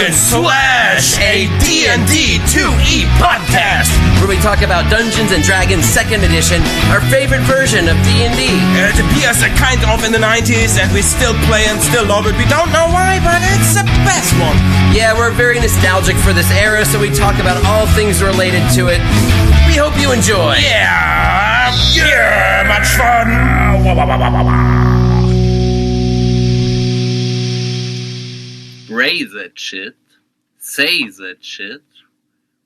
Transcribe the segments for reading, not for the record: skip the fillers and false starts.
/A D&D 2E podcast, where we talk about Dungeons and Dragons Second Edition, our favorite version of D&D. It appears kind of in the 90s, and we still play and still love it. We don't know why, but it's the best one. Yeah, we're very nostalgic for this era, so we talk about all things related to it. We hope you enjoy. Yeah, much fun. Spray that shit, say that shit,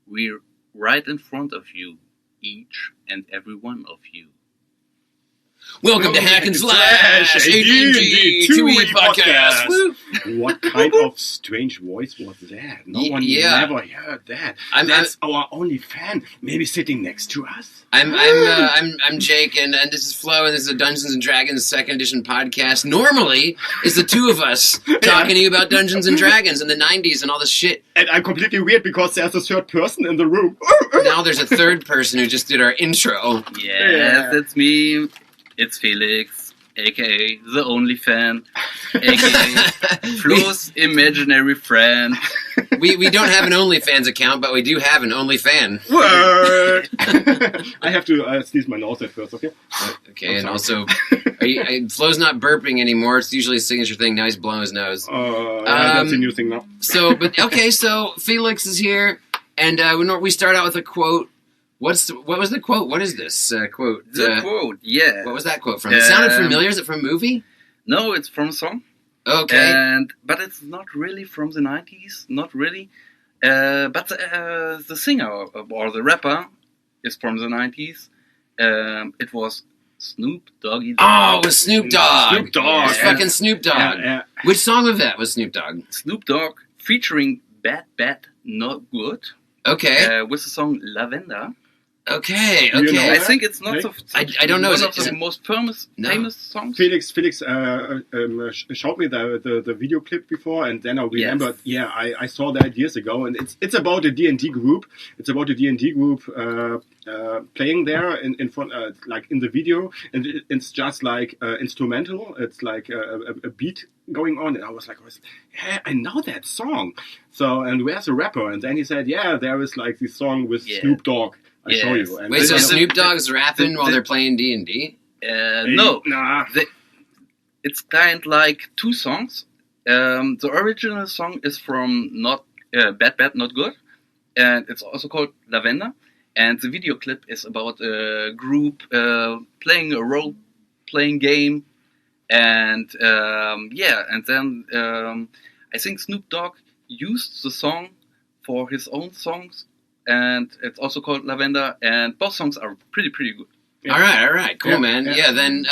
we're right in front of you, each and every one of you. Welcome to Hack and Slash, AD&D 2E podcast. What kind of strange voice was that? No one never heard that. That's our only fan, maybe sitting next to us. I'm Jake, and this is Flo, and this is a Dungeons and Dragons Second Edition podcast. Normally, it's the two of us talking to you about Dungeons and Dragons in the 90s and all this shit. And I'm completely weird because there's a third person in the room. Now there's a third person who just did our intro. Yes, that's me. It's Felix, a.k.a. the only fan, a.k.a. Flo's imaginary friend. We don't have an OnlyFans account, but we do have an OnlyFan. Word! I have to sneeze my nose at first, okay? Okay, and also, Flo's not burping anymore. It's usually a signature thing. Now he's blowing his nose. That's a new thing now. So Felix is here, and we start out with a quote. What was the quote? What is this quote? The quote, yeah. What was that quote from? It sounded familiar. Is it from a movie? No, it's from a song. Okay. But it's not really from the 90s. Not really. But the singer or the rapper is from the 90s. It was Snoop Doggy Dogg. Oh, it was Snoop Dogg. Snoop Dogg. It was fucking Snoop Dogg. Yeah. Which song of that was Snoop Dogg? Snoop Dogg featuring Bad, Not Good. Okay. With the song Lavender. Okay. You know I think it's not so. I don't know. One of the most famous songs. Felix showed me the video clip before, and then I remembered. Yes. Yeah, I saw that years ago, and it's about a D&D group. It's about a D&D group playing there in front, like in the video, and it's just like instrumental. It's like a beat going on, and I was like, yeah, I know that song. So, and where's the rapper? And then he said, yeah, there is like this song with Snoop Dogg. I show you. And wait, so Snoop Dogg's rapping while they're playing D&D? No. Nah. It's kind of like two songs. The original song is from Bad, Not Good. And it's also called Lavender. And the video clip is about a group playing a role-playing game. And and then I think Snoop Dogg used the song for his own songs. And it's also called Lavender, and both songs are pretty good. Yeah. All right, cool, man. Yeah, then,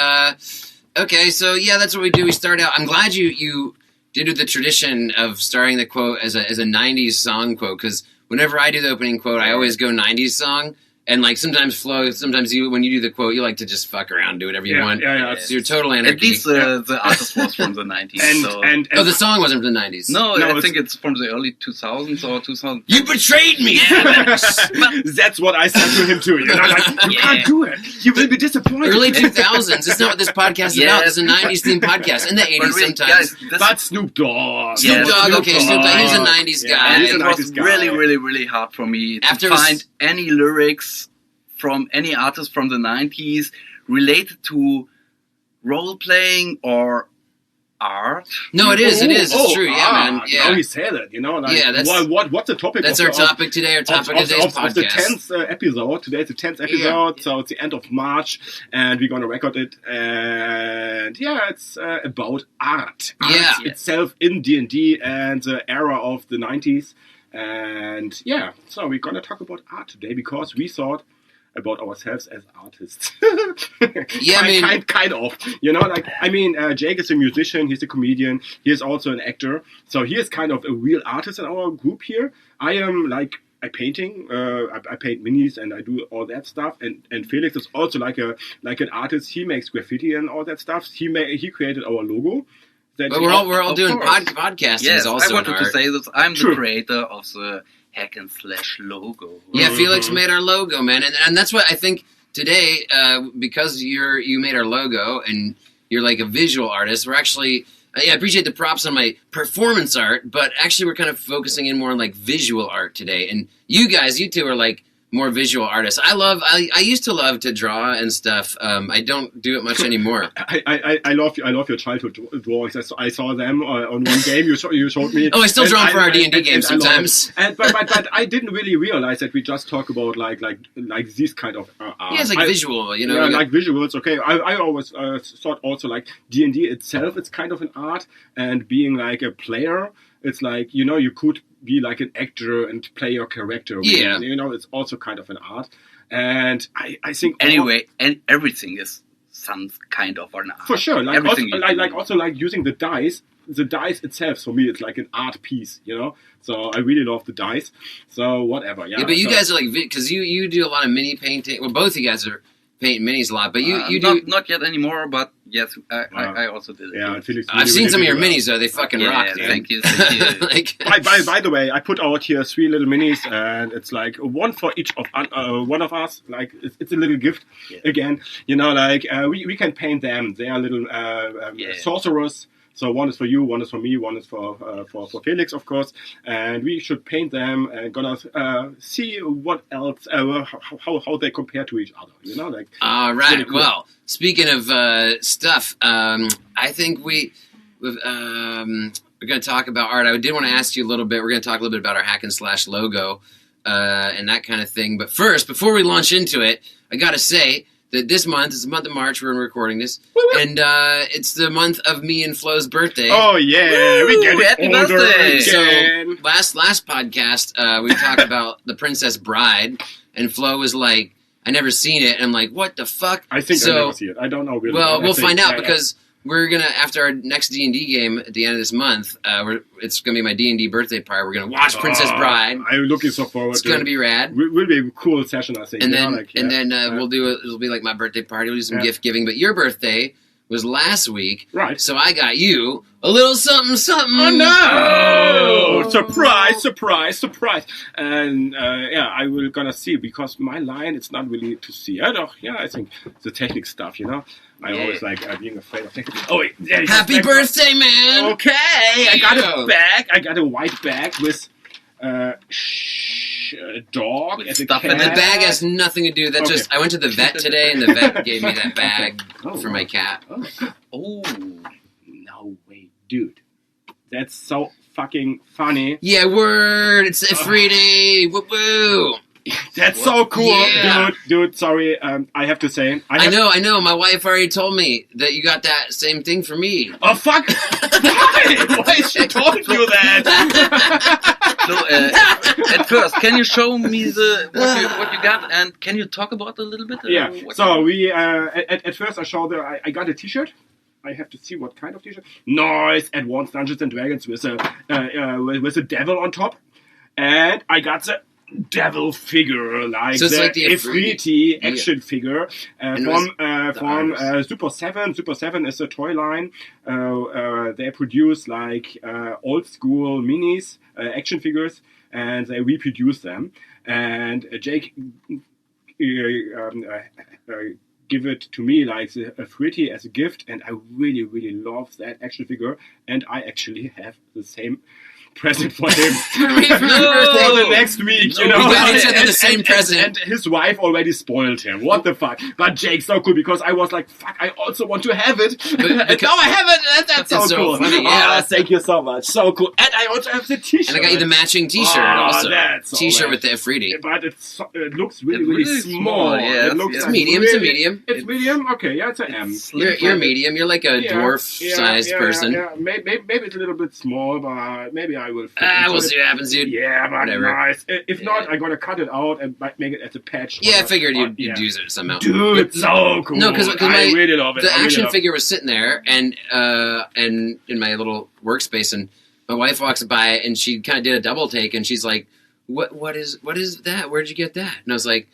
okay, so yeah, that's what we do. We start out. I'm glad you did with the tradition of starting the quote as a 90s song quote, because whenever I do the opening quote, I always go 90s song. And like sometimes Flo, you when you do the quote, you like to just fuck around, do whatever you want. Yeah. So you're total anarchy. At least the artist was from the 90s. and the song wasn't from the 90s. No, I think it's from the early 2000s or 2000. You betrayed me. That's what I said to him too. You know, like you can't do it. You will be disappointed. Early 2000s. It's not what this podcast is about. It's a 90s themed podcast. In the 80s sometimes. But Snoop Dogg. Snoop Dogg. Okay, Snoop Dogg. He's a 90s guy. It was really hard for me to find any lyrics from any artist from the 90s related to role-playing or art. No, it is. It's true. Yeah, man. Yeah. Now he said it, you know. Like, what's the topic? That's our topic today. Our topic of today's podcast. Of the 10th episode. Today is the 10th episode, so it's the end of March, and we're going to record it. And yeah, it's about art. Art itself in D&D and the era of the 90s. And yeah, so we're going to talk about art today because we thought about ourselves as artists. kind of. You know, like, I mean, Jake is a musician, he's a comedian, he is also an actor. So he is kind of a real artist in our group here. I am like, I paint minis and I do all that stuff. And Felix is also like an artist. He makes graffiti and all that stuff. He created our logo. But we're all doing podcasting. Yes, also I wanted to say that I'm the creator of the Hack and Slash logo. Yeah, Felix made our logo, man, and that's what I think today. Because you made our logo and you're like a visual artist, we're actually I appreciate the props on my performance art, but actually we're kind of focusing in more on like visual art today. And you two are like more visual artists. I used to love to draw and stuff. I don't do it much anymore. I love your childhood drawings. I saw them on one game you showed me. Oh, I still draw for our D&D games sometimes. But I didn't really realize that we just talk about like these kind of art. Yeah, it's like visual, you know. Yeah, like visuals. Okay, I always thought also like D&D itself, it's kind of an art, and being like a player, it's like, you know, you could be like an actor and play your character. Yeah. You know, it's also kind of an art. And I think... Anyway, and everything is some kind of an art. For sure. Like everything also like using the dice. The dice itself, for me, it's like an art piece, you know? So I really love the dice. So whatever, yeah. Yeah, but you guys are like... Because you do a lot of mini painting. Well, both of you guys are painting minis a lot, but you do... Not yet anymore, but yes, I also did it. Yeah, Felix I've seen some of your minis, though. They fucking rock. Yeah, thank you. Like, by the way, I put out here 3 little minis, and it's like one for each of one of us. Like it's a little gift again. You know, like we can paint them. They are little sorcerers. So one is for you, one is for me, one is for Felix, of course, and we should paint them and gonna see what else, how they compare to each other. You know, like. All right. Really cool. Well, speaking of stuff, I think we're going to talk about art. I did want to ask you a little bit. We're going to talk a little bit about our Hack and Slash logo and that kind of thing. But first, before we launch into it, I got to say that this month is the month of March. We're recording this, and it's the month of me and Flo's birthday. Oh yeah, we get it. Happy birthday! So last podcast we talked about The Princess Bride, and Flo was like, "I never seen it," and I'm like, "What the fuck?" I think I never see it. I don't know really. Well, we'll find out because we're gonna, after our next D&D game at the end of this month, it's gonna be my D&D birthday party. We're gonna watch Princess Bride. I'm looking so forward. It's gonna be rad. Will be a cool session, I think. And then we'll do it'll be like my birthday party. We'll do some gift giving. But your birthday was last week, right? So I got you a little something. Oh no! Oh, surprise! And I will gonna see, because my line it's not really to see. I think the technique stuff, you know. I always like being afraid of technique. Oh wait, happy birthday, man! Okay, I got a bag. I got a white bag with a dog and a cat. And the bag has nothing to do. That's just I went to the vet today, and the vet gave me that bag for my cat. Oh, no way, dude! That's so fucking funny. Yeah, word. It's a free day. Woo woo. That's so cool, dude. Sorry, I have to say. I know. My wife already told me that you got that same thing for me. Oh fuck! Why is she told you that? So, at first, can you show me what you got, and can you talk about it a little bit? Yeah. So we at first I showed I got a T-shirt. I have to see what kind of T-shirt. Nice, Advanced Dungeons and Dragons with a devil on top, and I got the devil figure, like so it's the like the Ifriti action figure from Super 7. Super 7 is a toy line. They produce like old school minis, action figures, and they reproduce them. And Jake give it to me like a Ifriti as a gift, and I really, really love that action figure. And I actually have the same present for him for the next week, you know. We got each other the same present. And his wife already spoiled him. What the fuck? But Jake's so cool, because I was like, fuck, I also want to have it. And now I have it. That's so cool. Funny, yeah. Thank you so much. So cool. And I also have the T-shirt. And I got you the matching T-shirt also. That's T-shirt with the Ifriti. But it looks really small. Yeah, it looks it's medium. It's a medium. It's medium? Okay, yeah, it's an M. You're medium. You're like a dwarf-sized person. Yeah. Maybe it's a little bit small, but maybe I will we'll see what happens, dude. Yeah, but whatever. Nice. If not, I'm gonna cut it out and make it as a patch. Yeah, I figured you'd use it somehow. Dude, so cool. No, because I really love it. The action figure was sitting there, and in my little workspace, and my wife walks by, and she kind of did a double take, and she's like, "What is that? Where'd you get that?" And I was like,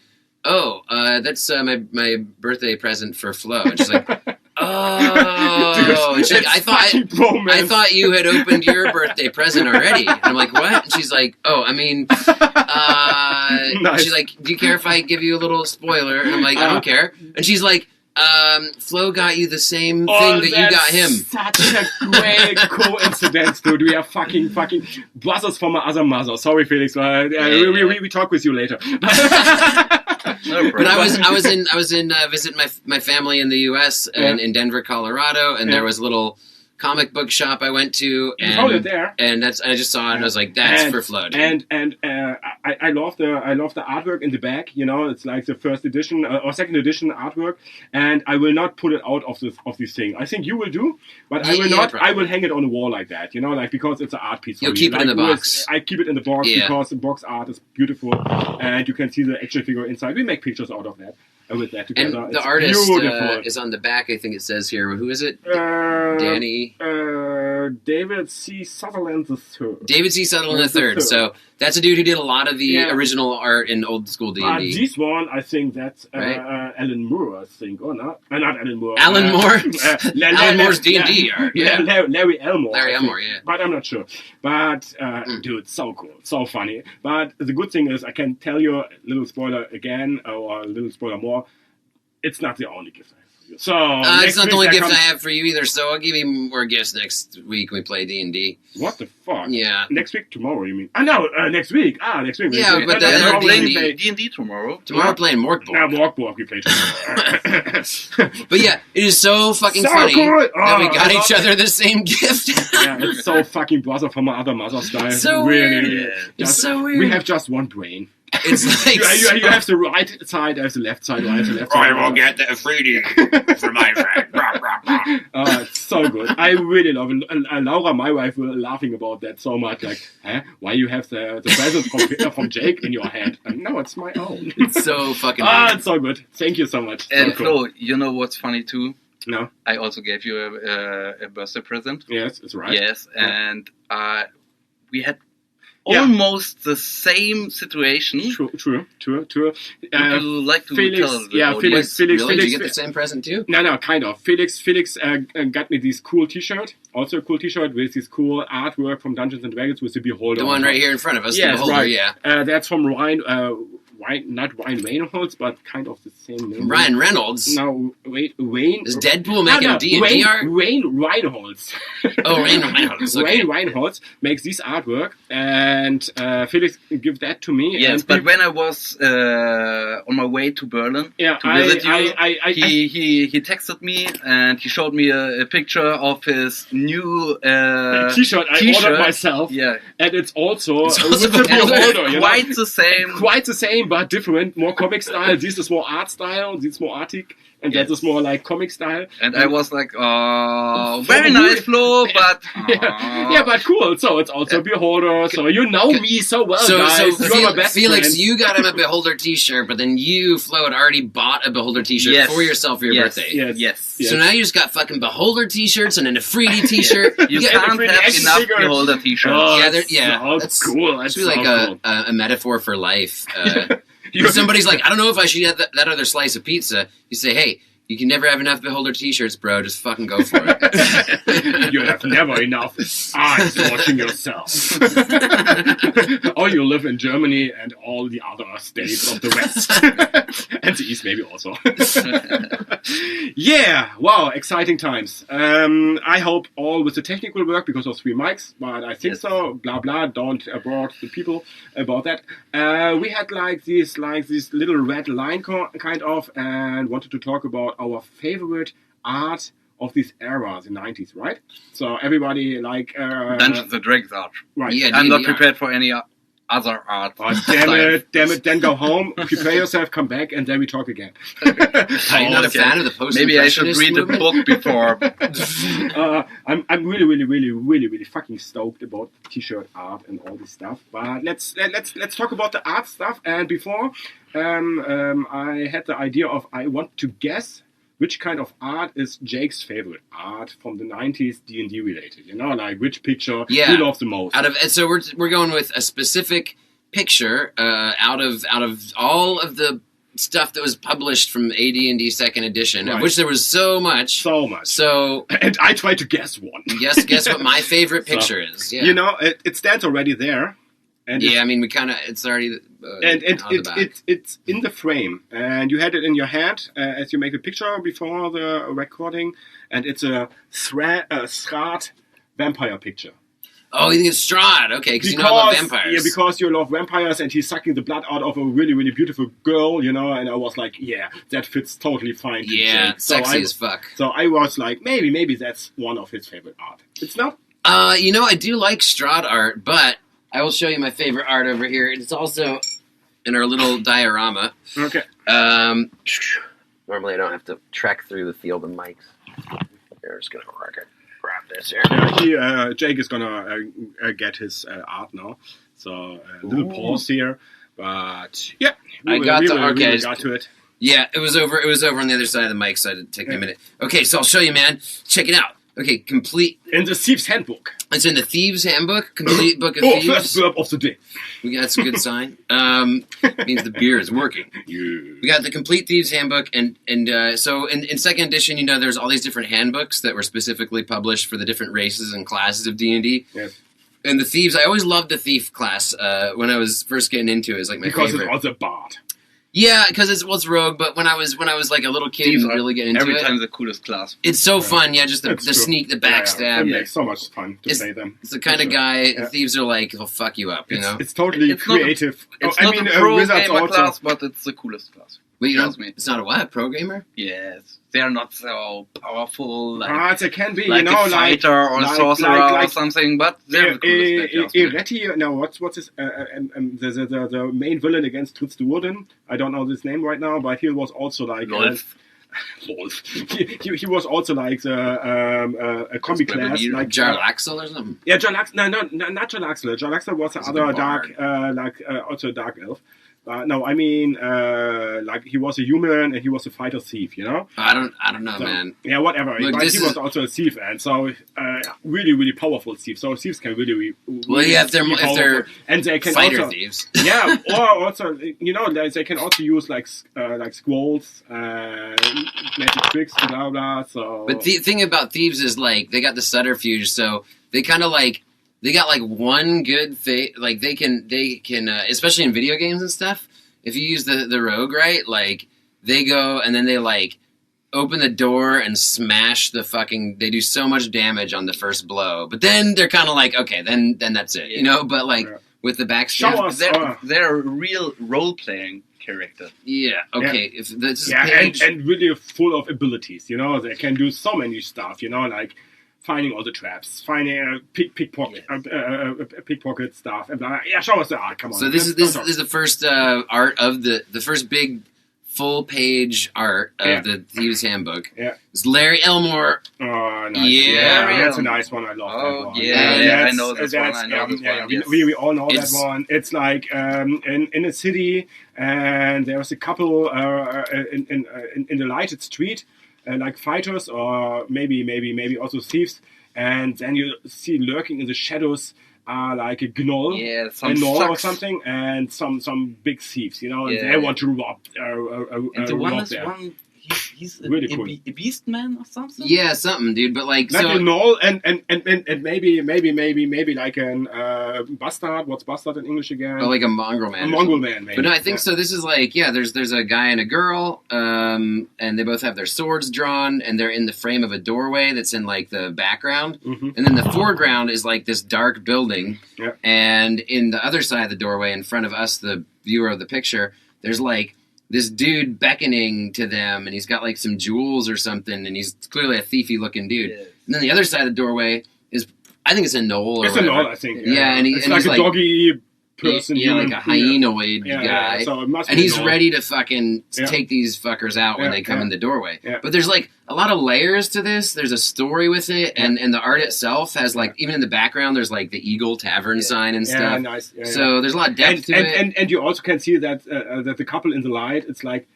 "Oh, that's my birthday present for Flo." And she's like, "Oh," dude, I thought you had opened your birthday present already. And I'm like, "What?" And she's like, "Oh, I mean," nice. She's like, "Do you care if I give you a little spoiler?" And I'm like, "I don't care." And she's like, Flo got you the same thing that you got him. Such a great coincidence, dude. We are fucking brothers from my other mother. Sorry, Felix. We talk with you later. But I was in visiting my family in the U.S. and in Denver, Colorado, and there was a little comic book shop I went to, and I just saw it, and I was like, "That's for Flo." Dude. And I love the artwork in the back. You know, it's like the first edition or second edition artwork, and I will not put it out of this thing. I think you will do, but I will not. Probably. I will hang it on the wall like that. You know, like because it's an art piece. You'll keep it in the box. I keep it in the box because the box art is beautiful, and you can see the action figure inside. We make pictures out of that. With that together. And the artist is on the back, I think it says here. Who is it? Danny? David C. Sutherland III. David C. Sutherland III. So that's a dude who did a lot of the original art in old school D&D. This one, I think that's Alan Moore, I think. Or not? Not Alan Moore. Alan Moore? Alan Moore's D&D art. Yeah. Larry Elmore. Larry Elmore, yeah. But I'm not sure. But, dude, so cool. So funny. But the good thing is, I can tell you a little spoiler again, or a little spoiler more. It's not the only gift I have for you. So it's not the only gift I have for you either. So I'll give you more gifts next week when we play D&D. What the fuck? Yeah. Next week, tomorrow, you mean? No, next week. Next week. Yeah, but we're playing D&D tomorrow. Tomorrow we're playing Morkborg. Morkborg we play tomorrow. But yeah, it is so fucking funny that we got each other the same gift. Yeah, it's so fucking brother from my other mother style. So really, weird. It's so weird. We have just one brain. It's like you have the right side, I have the left side, I have the left side. I will get the 3D for my friend. It's so good. I really love it. And Laura, my wife, were laughing about that so much. Like, why you have the present from Jake in your hand? And no, it's my own. It's so fucking it's so good. Thank you so much. And so Flo, you know what's funny too? No. I also gave you a birthday present. Yes, it's right. Yes, and we had almost the same situation. True. Would you like to Felix, tell the Felix. Really? Did you get the same present too? No, kind of. Felix got me this cool T-shirt. Also a cool T-shirt with this cool artwork from Dungeons and Dragons with the Beholder. The one right here in front of us. Yes, the Beholder, right. Yeah. That's from Ryan. Not Ryan Reynolds, but kind of the same name. Ryan Reynolds? No, wait, Wayne. Is Deadpool making D&D art? Wayne Reinholds. Oh, Wayne Reinholds. Okay. Wayne Reinholds makes this artwork, and Felix gave that to me. Yes, but when I was on my way to Berlin to visit you, he texted me and he showed me a picture of his new T-shirt I ordered myself. Yeah, and it's also quite the same. Quite the same, but different. More comic style. This is more art style. This is more artic. And that is more like comic style. And I was like, oh, very nice, Flo, but... Yeah, but cool. So it's also Beholder. So you know me so well, guys. So You're my best Felix, friend. you got him a Beholder t-shirt, but then you, Flo, had already bought a Beholder t-shirt for yourself for your birthday. Yes. So now you just got fucking Beholder t-shirts and then a 3D t-shirt. You can't have enough Beholder t-shirts. That's cool. That's like a metaphor for life. Somebody's like, I don't know if I should have that other slice of pizza. You say, hey, you can never have enough Beholder t-shirts, bro. Just fucking go for it. You have never enough eyes watching yourself. Or you live in Germany and all the other states of the West. And the East maybe also. Yeah, wow, exciting times. I hope all with the technical work because of 3 mics, but I think so. Blah, blah, don't abroad the people about that. We had like this little red line kind of and wanted to talk about our favorite art of this era, the 90s, right? So everybody like... Dungeons and Dragons art. Right. Yeah, I'm not prepared for any other art. Oh, damn it, then go home, prepare yourself, come back, and then we talk again. Are you not a fan of the post-impressionist Maybe I should read the book before. I'm really fucking stoked about t-shirt art and all this stuff. But let's talk about the art stuff. And before, I had the idea of I want to guess which kind of art is Jake's favorite art from the 90s D&D related? You know, like which picture he loves the most. So we're going with a specific picture out of all of the stuff that was published from AD&D Second Edition, of which there was so much. So and I tried to guess one. Guess what my favorite picture is. Yeah. You know, it stands already there. And I mean, we kind of it's already it's in the frame, and you had it in your hand as you make the picture before the recording, and it's a Strahd vampire picture. Oh, you think it's Strahd? Okay, because you know I love vampires. Yeah, because you love vampires, and he's sucking the blood out of a really, really beautiful girl, you know. And I was like, yeah, that fits totally fine. Yeah, sexy as fuck. So I was like, maybe that's one of his favorite art. It's not. You know, I do like Strahd art, but I will show you my favorite art over here. It's also in our little diorama. Okay. Normally I don't have to trek through the field of mics. They're just gonna grab this here. Jake is gonna get his art now. So a little pause here, but yeah, we got to it. Yeah, it was over on the other side of the mic, so it took me a minute. Okay, so I'll show you, man. Check it out. Okay, complete in the Thieves' Handbook. It's in the Thieves' Handbook, complete book of thieves. First verb of the day. That's a good sign. Means the beer is working. Yeah. We got the complete Thieves' Handbook, and so in second edition, you know, there's all these different handbooks that were specifically published for the different races and classes of D&D. Yes. And the thieves, I always loved the thief class when I was first getting into it. It was like my favorite. Because it was a bard. Yeah, because it's rogue, but when I was like a little kid and really getting into it, every time the coolest class. It's so fun, just the sneak, the backstab. It makes so much fun to play them. It's the kind of guy thieves are like, they'll fuck you up, you know. It's totally creative. It's not a pro gamer class, but it's the coolest class. Wait, it's not a what? Pro gamer? Yes, they are not so powerful. They can be, like a fighter or a sorcerer or something, but they're the coolest. Eretti, no, what's his the main villain against Tritz the Wooden? I don't know his name right now, but he was also like Wolf. He was also like a combi class, like Jarlaxle or something. Yeah, Jarlaxle. No, not Jarlaxle. Jarlaxle was the other dark, also a dark elf. No, I mean, like he was a human and he was a fighter thief, you know? I don't know, man. Yeah, whatever. Look, but he was also a thief, and so really, really powerful thief. So thieves can really if they're and they can fighter also, thieves. Yeah, or also, you know, they can also use like scrolls, magic tricks, blah blah. So, but the thing about thieves is like they got the subterfuge, so they kind of like. They got like one good thing, like they can, especially in video games and stuff. If you use the rogue right, like they go and then they like open the door and smash the fucking. They do so much damage on the first blow, but then they're kind of like, okay, then that's it, you know. But like with the backstab, they're a real role playing character. Yeah. Okay. Yeah. If this is and really full of abilities, you know. They can do so many stuff, you know, like. Finding all the traps, finding pickpocket stuff, and blah, blah. Yeah, show us the art. Come on. So this is the first art of the first big full page art of the Thieves' Handbook. Yeah, it's Larry Elmore. Oh, nice. Yeah, that's a nice one. I love that one. Yeah, I know this one. I know this one. Yes. We all know that one. It's like in a city, and there was a couple in the lighted street. Like fighters or maybe also thieves, and then you see lurking in the shadows like a gnoll, or something, and some big thieves, you know, and they want to rob. And the one is one. He's really cool. A beast man or something. Yeah, something, dude. But like a gnoll and maybe like an bastard. What's bastard in English again? Oh, like a mongrel man. A mongrel man, maybe. But no, I think so. This is like there's a guy and a girl, and they both have their swords drawn, and they're in the frame of a doorway that's in like the background, and then the foreground is like this dark building, and in the other side of the doorway, in front of us, the viewer of the picture, there's like. This dude beckoning to them, and he's got like some jewels or something, and he's clearly a thiefy-looking dude. Yeah. And then the other side of the doorway is, I think it's a gnoll. It's a gnoll, I think. Yeah, and it's like a doggy person. Yeah, like a hyenoid guy. Yeah, so it must be and he's ready to fucking take these fuckers out when they come in the doorway. Yeah. But there's like a lot of layers to this. There's a story with it, and the art itself has like, even in the background, there's like the Eagle Tavern sign and stuff. Yeah, nice. Yeah, so there's a lot of depth to it. And you also can see that the couple in the light, it's like,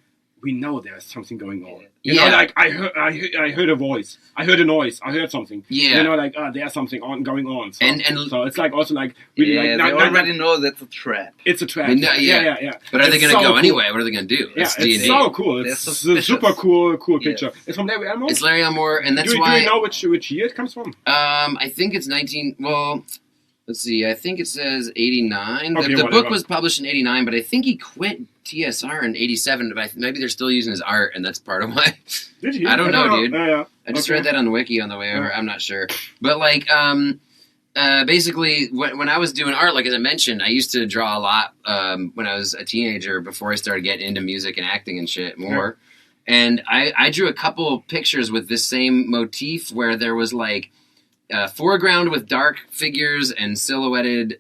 we know there's something going on. You know, like I heard a voice, I heard a noise, I heard something. Yeah, you know, like there's something going on. So, and so it's like also like really they already know that's a trap. It's a trap. Yeah. But are they going to go anyway? What are they going to do? It's so cool. It's a super cool picture. It's from Larry Elmore. It's Larry Elmore, and that's why. Do you know which year it comes from? I think it's 19. Well, let's see, I think it says 89. Okay, The book was published in 89, but I think he quit TSR in 87. But maybe they're still using his art, and that's part of why. Did he? I don't know, dude. Yeah. I just read that on the wiki on the way over. I'm not sure. But, like, basically, when I was doing art, like as I mentioned, I used to draw a lot when I was a teenager before I started getting into music and acting and shit more. And I drew a couple pictures with this same motif where there was like foreground with dark figures and silhouetted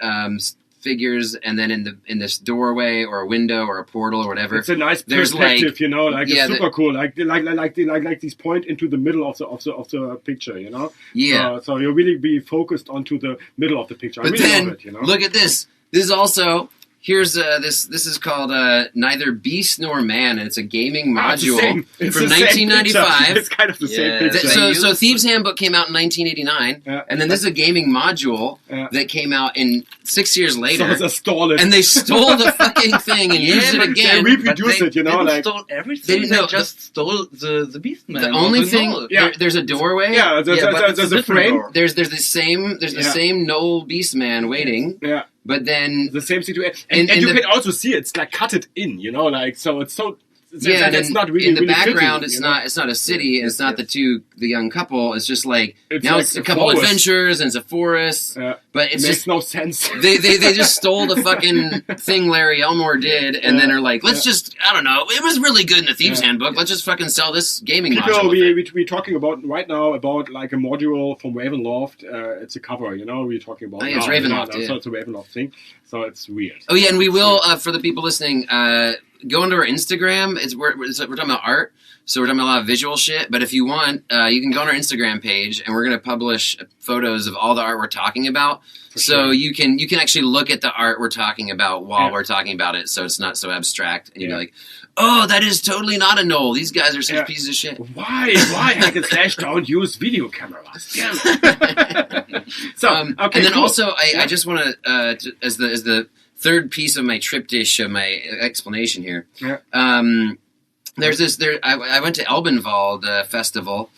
figures, and then in this doorway or a window or a portal or whatever. It's a nice perspective, you know, like it's super cool. Like these point into the middle of the picture, you know. Yeah. So you really be focused onto the middle of the picture. But I really then love it, you know? look at this. This is also. Here's this is called Neither Beast Nor Man, and it's a gaming module from 1995. It's kind of the same picture. So Thieves' Handbook came out in 1989, and then this is a gaming module that came out in 6 years later. So stole it. And they stole the fucking thing and used it again. They reproduced it, you know. They stole everything. They just stole the Beast Man. The only thing, there's a doorway. Yeah, there's a frame. There's the same Noel Beast Man waiting. Yeah. But then the same situation, and you can also see it's like cut it in, you know, like so it's so. It's not really in the really background. fitting, It's not a city. And it's not the young couple. It's just like it's now like it's a couple forest. Adventures and it's a forest. But it makes no sense. They just stole the fucking thing Larry Elmore did, and then are like, let's just I don't know. It was really good in the Thieves' Handbook. Let's just fucking sell this gaming module. We're talking about right now about like a module from Ravenloft. It's a cover, you know. We're talking about. It's Ravenloft. So it's a Ravenloft thing. So it's weird. Oh yeah, and we will for the people listening. Go into our Instagram. We're talking about art, so we're talking about a lot of visual shit. But if you want, you can go on our Instagram page, and we're going to publish photos of all the art we're talking about. So you can actually look at the art we're talking about while we're talking about it, so it's not so abstract. And you'll be like, oh, that is totally not a Knoll. These guys are such pieces of shit. Why hack and slash don't use video cameras? Damn it. So okay, and then cool. also I just want to as the third piece of my triptych of my explanation here. There's this. I went to Elbenwald Festival,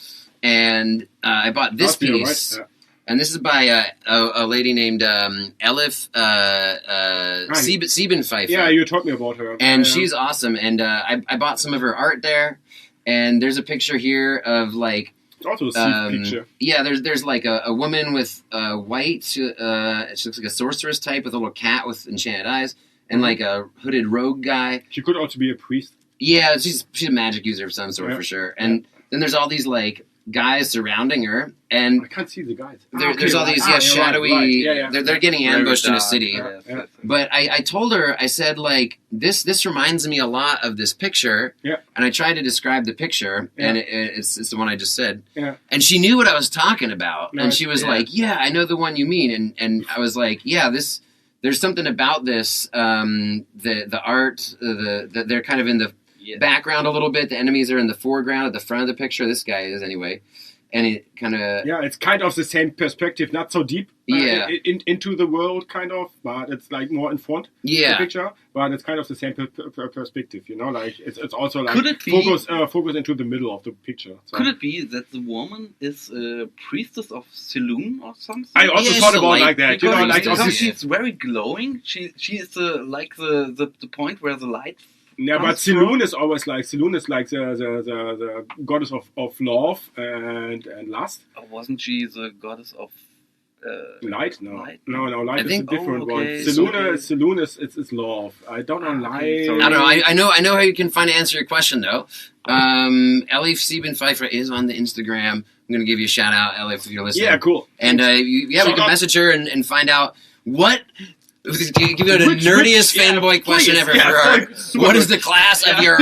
and I bought this piece, and this is by a lady named Elif Siebenpfeifer. Yeah, you told me about her, and she's awesome. And I bought some of her art there, and there's a picture here of like. Also a Steve picture. Yeah, there's like a woman with white. She looks like a sorceress type with a little cat with enchanted eyes, and like a hooded rogue guy. She could also be a priest. Yeah, she's a magic user of some sort for sure. And then there's all these like guys surrounding her, and I can't see the guys. There's all these shadowy. Right. They're getting ambushed in a city. But I told her, I said like this reminds me a lot of this picture. Yeah. And I tried to describe the picture, and it's the one I just said. Yeah. And she knew what I was talking about, Nice. and she was like, "Yeah, I know the one you mean." And I was like, "Yeah, this." There's something about this. The art. They're kind of in the background a little bit. The enemies are in the foreground at the front of the picture. This guy is anyway. And it kind of... Yeah, it's kind of the same perspective, not so deep into the world, kind of, but it's like more in front of the picture, but it's kind of the same perspective, you know, like it's also like focus into the middle of the picture. So. Could it be that the woman is a priestess of saloon or something? I also thought about like that, you know, like because she's very glowing. She is like the point where the light. Yeah, but Saloon is always like the goddess of love and lust. Or wasn't she the goddess of light? No, light? No, light is a different one. Okay. Saloon is love. I don't know light. I don't know. I know how you can find to answer your question though. Elif Siebenpfeifer is on the Instagram. I'm going to give you a shout out, Elif, if you're listening. Yeah, cool. And we can message her and find out what. Give you the nerdiest fanboy question ever. What is the class of your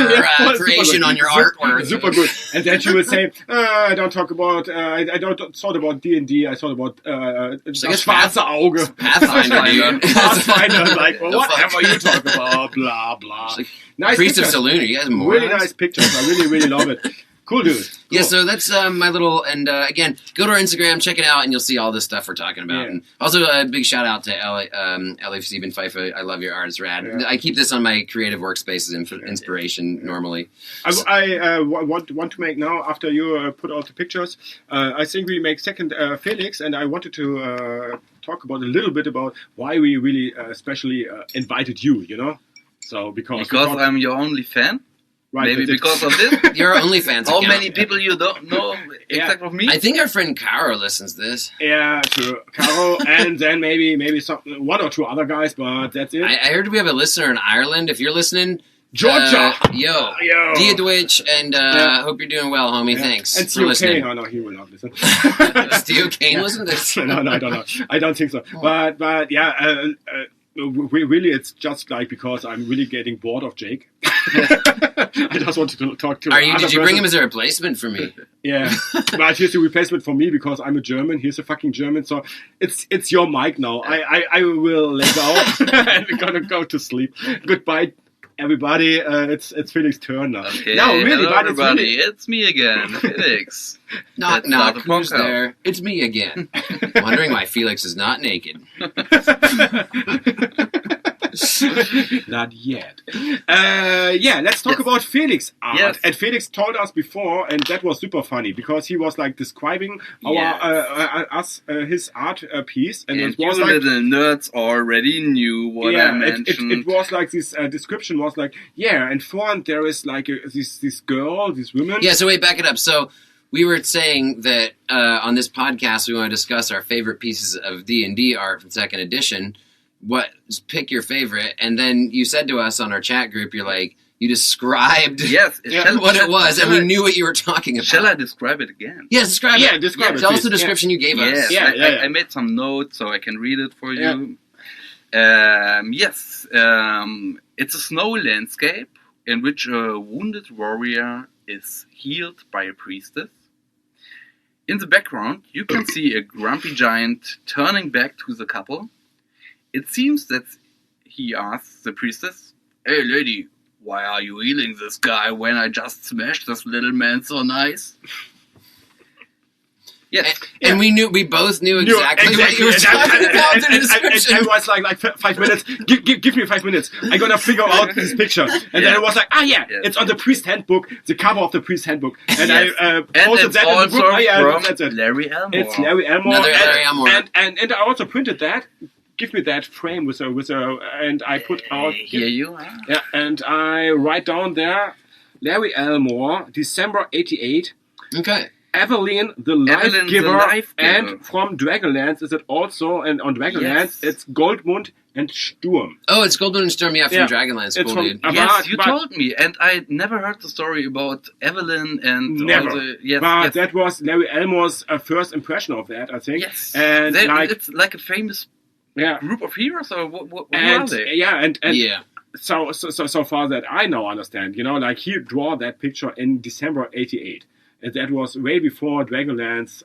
creation on your artwork? Super good. And then she would say, I don't talk about, I don't thought about D&D, I thought about das schwarze Auge. Pathfinder, dude. Pathfinder, like, well, whatever you talk about, blah, blah. Like, nice Priest pictures. of Saloon, you guys more really nice pictures. I really, really love it. Cool, dude. Cool. Yeah, so that's my little, and again, go to our Instagram, check it out, and you'll see all this stuff we're talking about. Yeah. And also, a big shout out to Elif Siebenpfeifer. I love your art; it's rad. Yeah. I keep this on my creative workspaces and for inspiration normally. I want to make now after you put out the pictures. I think we make second Felix, and I wanted to talk about a little bit about why we really especially invited you, you know? So because I'm your only fan. Right, maybe because of this. Your OnlyFans. How many people you don't know except of me? I think our friend Caro listens to this. Yeah, to Caro, and then maybe one or two other guys, but that's it. I heard we have a listener in Ireland. If you're listening, Georgia, yo, Dia Dwitch, and hope you're doing well, homie. Thanks and for listening. Oh no, he will not listen. Does Theo Kane listen to this? No, I don't know. I don't think so. But yeah. Really, it's just like because I'm really getting bored of Jake. I just wanted to talk to. Did you bring him as a replacement for me? Yeah, but here's the replacement for me because I'm a German. He's a fucking German, so it's your mic now. I will let go and we're gonna go to sleep. Goodbye, everybody. It's Felix's turn now. Okay, no, really, hello but everybody. It's me again, Felix. Knock, knock. Who's there? It's me again. Wondering why Felix is not naked. Not yet. Let's talk about Felix art. Yes. And Felix told us before, and that was super funny because he was like describing his art piece, and it was you like little nerds already knew what I mentioned. It was like this description was like, in front there is like this girl, this woman. Yeah. So wait, back it up. So we were saying that on this podcast we want to discuss our favorite pieces of D&D art from Second Edition. Pick your favorite, and then you said to us on our chat group, you're like, you described what it was, and we knew what you were talking about. Shall I describe it again? Yes, describe it. Describe it. Tell us the description you gave us. I made some notes so I can read it for you. It's a snow landscape in which a wounded warrior is healed by a priestess. In the background, you can see a grumpy giant turning back to the couple. It seems that he asks the priestess, "Hey lady, why are you healing this guy when I just smashed this little man so nice?" Yes. And we both knew exactly what you were talking about in the description. And it was like 5 minutes. Give me 5 minutes. I'm gonna figure out this picture. And then it was like, it's on the priest handbook, the cover of the priest handbook. And I posted that in the book. That's it. Larry Elmore. It's Larry Elmore. Another Larry Elmore. And I also printed that. Give me that frame with a, and I put out. Here you are. Yeah, and I write down there, Larry Elmore, December '88. Okay. Evelyn the Life Giver, and from Dragonlance is it also, and on Dragonlance it's Goldmund and Sturm. Oh, it's Goldmund and Sturm, from Dragonlance. Cool, dude. Yes, you told me, and I never heard the story about Evelyn and never. All the... That was Larry Elmore's first impression of that, I think. Yes, and it's like a famous group of heroes, or what are they? So far that I now understand, like he drew that picture in December '88. And that was way before Dragonlance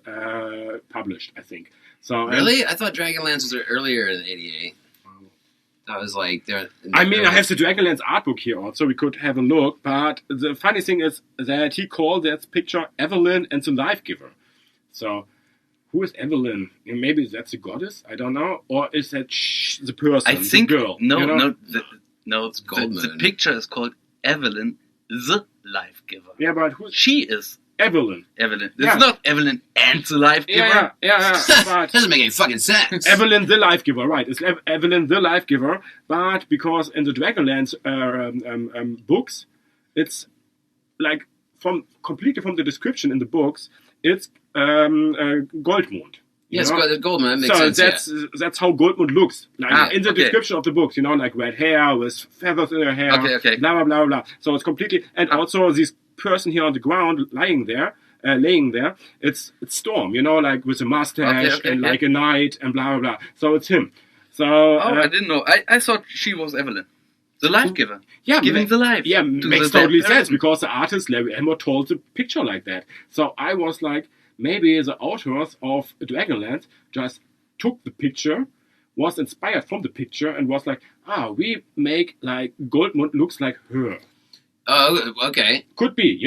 published, I think. So really? I thought Dragonlance was earlier in '88. That was like... I have the Dragonlance art book here also. We could have a look. But the funny thing is that he called that picture Evelyn and the Life Giver. So... who is Evelyn? Maybe that's the goddess? I don't know. Or is that the person, I think, the girl? It's Goldman. The picture is called Evelyn, the Life Giver. Yeah, but who? She is Evelyn. It's not Evelyn and the Life Giver. But doesn't make any fucking sense. Evelyn the Life Giver, right. It's Evelyn the Life Giver, but because in the Dragonlance books, it's like completely from the description in the books, it's Goldmund. Yes, Goldmund makes sense. So that's how Goldmund looks. Like in the description of the books, like red hair with feathers in her hair. Okay. Blah blah blah blah. So it's completely, and also this person here on the ground laying there, it's Storm. Like with a mustache and like a knight and blah blah blah. So it's him. So I didn't know. I thought she was Evelyn, the Life Giver. Yeah, giving the life. Yeah, makes totally sense because the artist Larry Elmore told the picture like that. So I was like, maybe the authors of Dragonlance just took the picture, was inspired from the picture, and was like, we make like Goldmund looks like her. Oh, okay. Could be,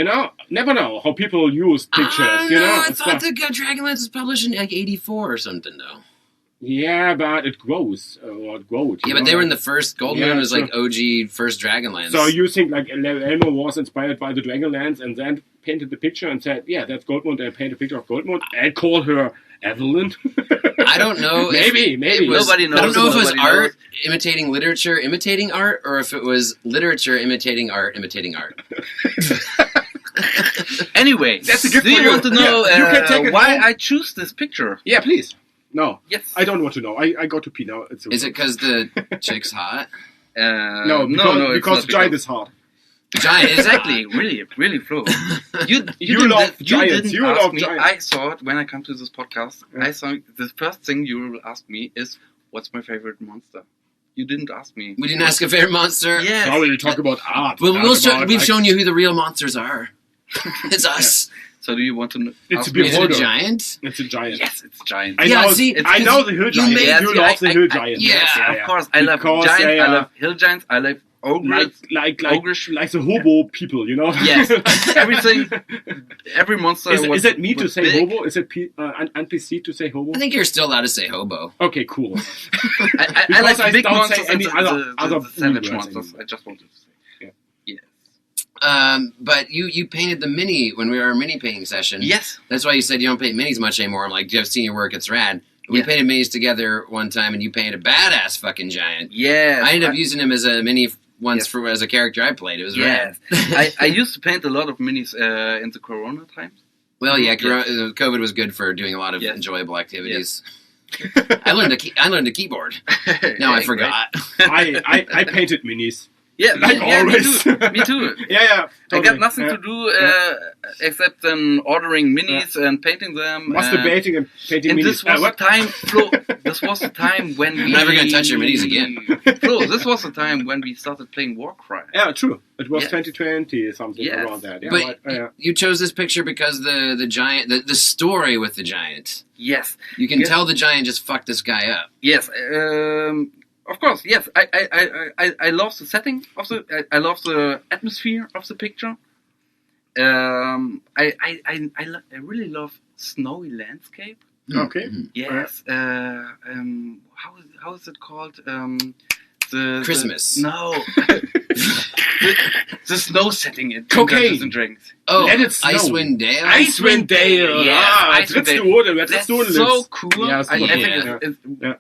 Never know how people use pictures, I thought the Dragonlance was published in like '84 or something, though. Yeah, but it grows. Yeah, but they were in the first. Goldmund was like OG first Dragonlance. So you think like Larry Elmore was inspired by the Dragonlance and then painted the picture and said, that's Goldmund, and painted a picture of Goldmund and call her Evelyn? I don't know. Maybe. Nobody knows. I don't know if it was Nobody art imitating literature, imitating art, or if it was literature imitating art, imitating art. Anyway, that's a good. Do you want to know you can take it why home. I choose this picture? Yeah, please. No. Yes. I don't want to know. I go to pee now. Is it because the chick's hot? No, because the giant is hard. Giant, exactly. Really, Flo. You love giants. Didn't You ask love me. giants. I thought when I come to this podcast, Yeah. I thought the first thing you will ask me is, "What's my favorite monster?" You didn't ask me. We didn't ask a favorite monster. Yes. Now we talk about art. Well, we've like, shown you who the real monsters are. It's us. So do you want to know? It's Is a it a beholder. giant? It's a giant. Yes, it's giant. I Yeah, know, see, I know the hill giant. made- You love the hill giant. yeah. Of course, I love Because giants. they I are- love hill giants. I love ogres. Like Ogrish. the hobo people, you know? Yes, everything. Every monster. Is it me to was say big. hobo? Is it NPC to say hobo? I think you're still allowed to say hobo. Okay, cool. I Because like I big don't monsters say any and other the savage words monsters. anymore. I just wanted to say. But you painted the mini when we were our mini painting session. Yes. That's why you said you don't paint minis much anymore. I'm like, I've seen your work. It's rad. We Yeah. painted minis together one time, and you painted a badass fucking giant. Yeah. I ended up using him as a mini once as a character I played. It was rad. I used to paint a lot of minis in the Corona times. Well, yeah, Yes. COVID was good for doing a lot of Yes. enjoyable activities. I learned a keyboard. Now I forgot. I painted minis. Yeah, Like yeah, always. Me too. Yeah. I got nothing to do except ordering minis and painting them. Masturbating and painting And minis. this was the What? time, Flo. This was the time when we. I'm never gonna touch your minis again. Flo, this was the time when we started playing Warcry. Yeah, true. It was Yes. 2020 something Yes. around that. Yeah, But you chose this picture because the giant, the story with the giant. Yes, You can Yes. tell the giant just fucked this guy up. yes. Of course, yes. I love the setting of the. I love the atmosphere of the picture. I really love snowy landscape. Okay. Yes. How is it called? The Christmas. No. the snow setting in Cocaine. Dungeons and Dragons. Oh, Let it snow. Icewind Dale. Icewind Dale. Yes, Icewind Dale. Let's That's do it. so cool. Yeah, I super think cool. it's Yeah.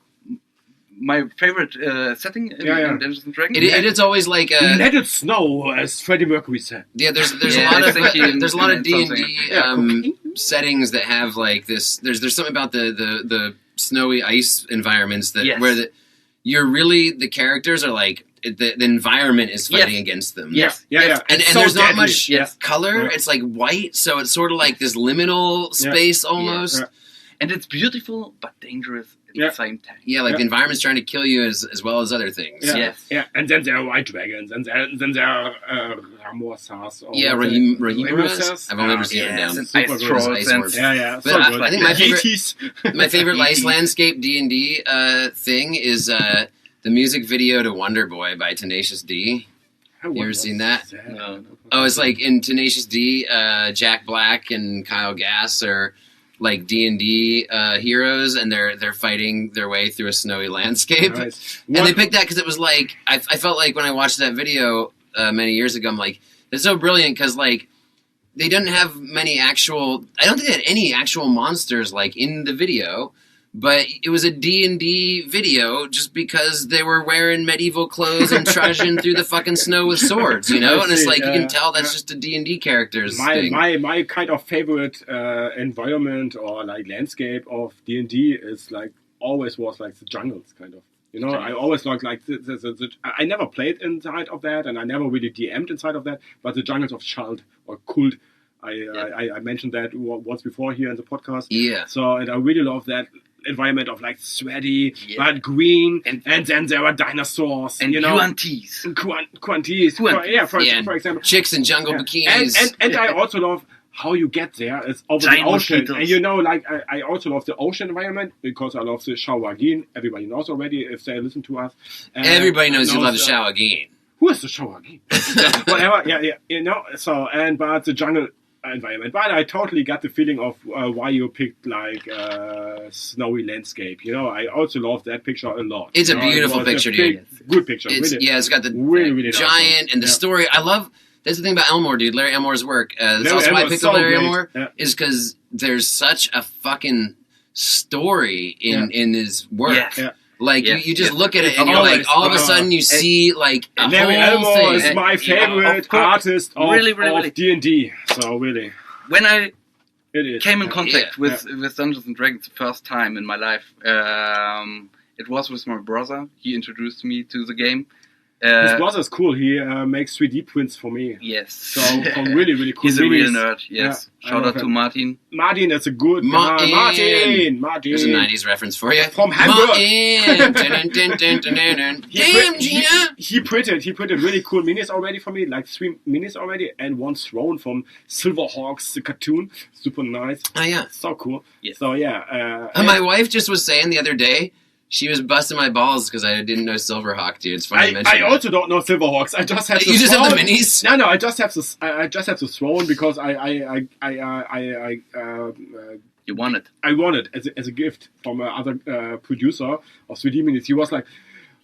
my favorite setting in Dungeons and Dragons. It's always like a Let it snow, as Freddie Mercury said. there's Yeah, a lot I of think there's a lot of something. D&D Yeah, cocaine. settings that have like this. There's something about the snowy ice environments that Yes. where you're really the characters are like the environment is fighting against them. Yes. Yeah. And It's there's so not deadly. much Yes. color. Yeah. It's like white, so it's sort of like this liminal space almost. Yeah. And it's beautiful but dangerous at Yeah. the same time. Yeah, like Yeah. the environment's trying to kill you as well as other things. Yeah. Yes. Yeah, and then there are white dragons, and then there are Ramorsas. Yeah, Rahimuras. I've only ever seen it Yes, down. and Super ice good. trolls Ice and words. Yeah. But So I- good. I think my favorite- Yetis. My favorite ice Yeeties. landscape D&D thing is the music video to Wonder Boy by Tenacious D. You ever seen that? No. Oh, it's like in Tenacious D, Jack Black and Kyle Gass are like D&D heroes, and they're fighting their way through a snowy landscape. Nice. And they picked that because it was like I felt like when I watched that video many years ago, I'm like, it's so brilliant because like they didn't have many actual. I don't think they had any actual monsters like in the video, but it was a D&D video just because they were wearing medieval clothes and trudging through the fucking snow with swords, you know. I And it's see, like you yeah, can tell that's yeah. just a D&D character's thing. My kind of favorite environment or like landscape of D&D is like always was like the jungles kind of. You know, I always like I never played inside of that, and I never really DM'd inside of that. But the jungles of Chult or Kult, I mentioned that once before here in the podcast. Yeah. So, and I really love that environment of like sweaty but green, and then there are dinosaurs And you know, Yuan-Tis. Quantis, for example, chicks in jungle bikinis. and I also love how you get there is over Giant the ocean. mosquitoes. And you know, like I also love the ocean environment because I love the Shawagin. Everybody knows already if they listen to us. Everybody knows you love the Shawagin. Who is the Shawagin? Whatever, yeah, you know. So but the jungle environment. But I totally got the feeling of why you picked like snowy landscape. You know, I also love that picture a lot. It's a You know, it beautiful was a picture, big, dude. Good picture. It's, really, yeah, it's got the really nice giant one. and the Yeah. story. I love. That's the thing about Elmore, dude. Larry Elmore's work. That's Larry also why I Elmore's picked so Larry great. Elmore Yeah. is because there's such a fucking story in his work. Yeah. Like you just look at it and you're like, all of a sudden you see like a Larry whole Elmore thing. is my favorite artist of D&D. So really, when I it is. came in contact with Dungeons and Dragons the first time in my life, it was with my brother. He introduced me to the game. His brother's cool. He makes 3D prints for me. Yes. So from really, really cool. He's a real nerd. Yes. Yeah, Shout out to Martin. Martin, that's a good Martin. Martin. There's a 90s reference for you. From Hamburg. Martin. Damn, Gina. He printed really cool minis already for me, like 3 minis already, and one throne from Silverhawks, the cartoon. Super nice. Oh, yeah. So cool. Yes. So, yeah. My wife just was saying the other day, she was busting my balls because I didn't know Silverhawk, dude. It's funny you mention I that. also don't know Silverhawks. I just have the You just throne. have the minis? No, I just have the throne because You won it. I won it as a gift from another producer of 3D minis. He was like,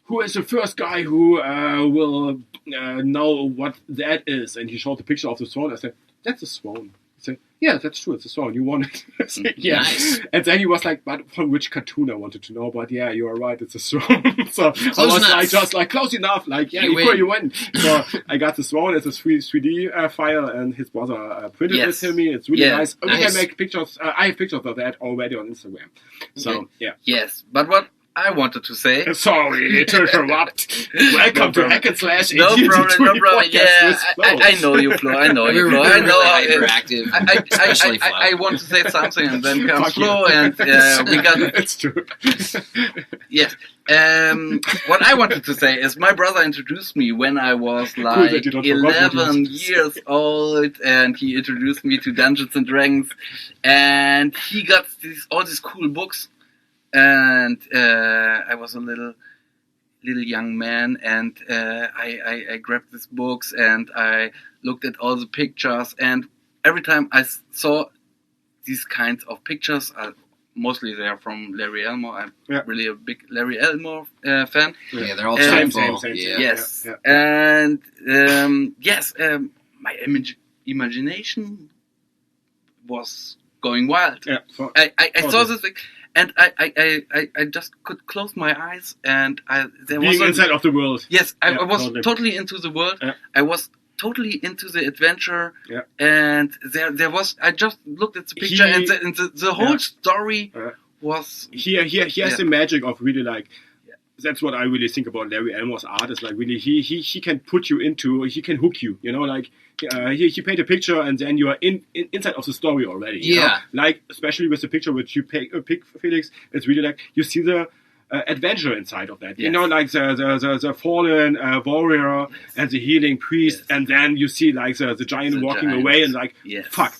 "Who is the first guy who will know what that is?" And he showed the picture of the throne. I said, "That's a throne." He said, "Yeah, that's true. It's a throne. You won it." I said, "Yeah." Nice. And then he was like, "But from which cartoon?" I wanted to know. But yeah, you are right. It's a throne. So I was enough. like, close enough. Like, yeah, You win. So I got the throne. It's a 3D file, and his brother printed it to me. It's really nice. We can make pictures. I have pictures of that already on Instagram. So yeah. Yes, but what I wanted to say. Sorry to interrupt. Welcome to Hack and Slash. No problem. Yeah, I know you, Flo. I know you, Flo. I know. Hyperactive. Especially Flo. I want to say something, and then comes Flo, and we got. It's true. Yes. What I wanted to say is my brother introduced me when I was like 11 years old, and he introduced me to Dungeons and Dragons, and he got all these cool books. And I was a little young man, and I grabbed these books and I looked at all the pictures, and every time I saw these kinds of pictures, mostly they are from Larry Elmore. I'm really a big Larry Elmore fan. Yeah, they're all same. Yes. Yeah. And my imagination was going wild. Yeah, I saw this thing. And I just could close my eyes, and there was inside of the world. Yes, I was totally into the world. Yeah. I was totally into the adventure. Yeah. And there was. I just looked at the picture, and the whole story was. He has the magic of really like. That's what I really think about Larry Elmore's art. Is like really he can put you into. He can hook you. You know, like. He paint a picture and then you are inside of the story already. You know? Like, especially with the picture which you pick Felix, it's really like you see the adventure inside of that. Yes. You know, like the fallen warrior and the healing priest, and then you see like the giant walking away and like, fuck.